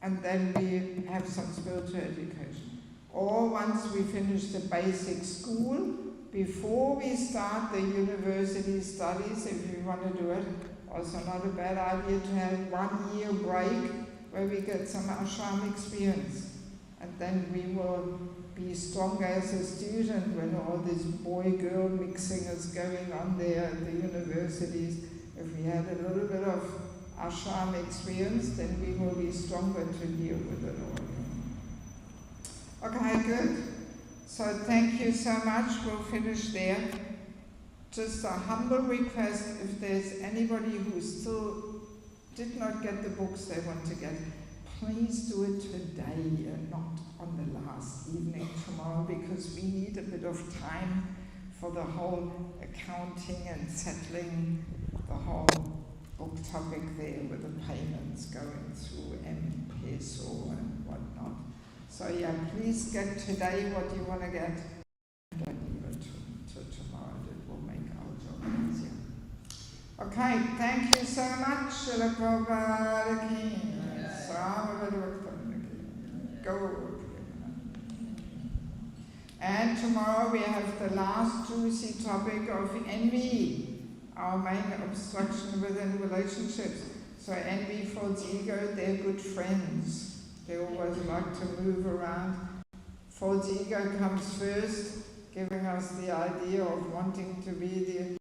and then we have some spiritual education. Or once we finish the basic school, before we start the university studies, if we want to do it, also not a bad idea to have 1 year break where we get some ashram experience. And then we will be stronger as a student when all this boy-girl mixing is going on there at the universities. If we had a little bit of ashram experience, then we will be stronger to deal with it all. Okay, good. So thank you so much. We'll finish there. Just a humble request, if there's anybody who still did not get the books they want to get, please do it today and not on the last evening tomorrow, because we need a bit of time for the whole accounting and settling the whole book topic there with the payments going through M-Peso and whatnot. So yeah, please get today what you want to get. Don't leave it to tomorrow. It will make our job easier. Okay, thank you so much. Go. And tomorrow we have the last juicy topic of envy, our main obstruction within relationships. So envy, false ego, they're good friends. They always like to move around. False ego comes first, giving us the idea of wanting to be the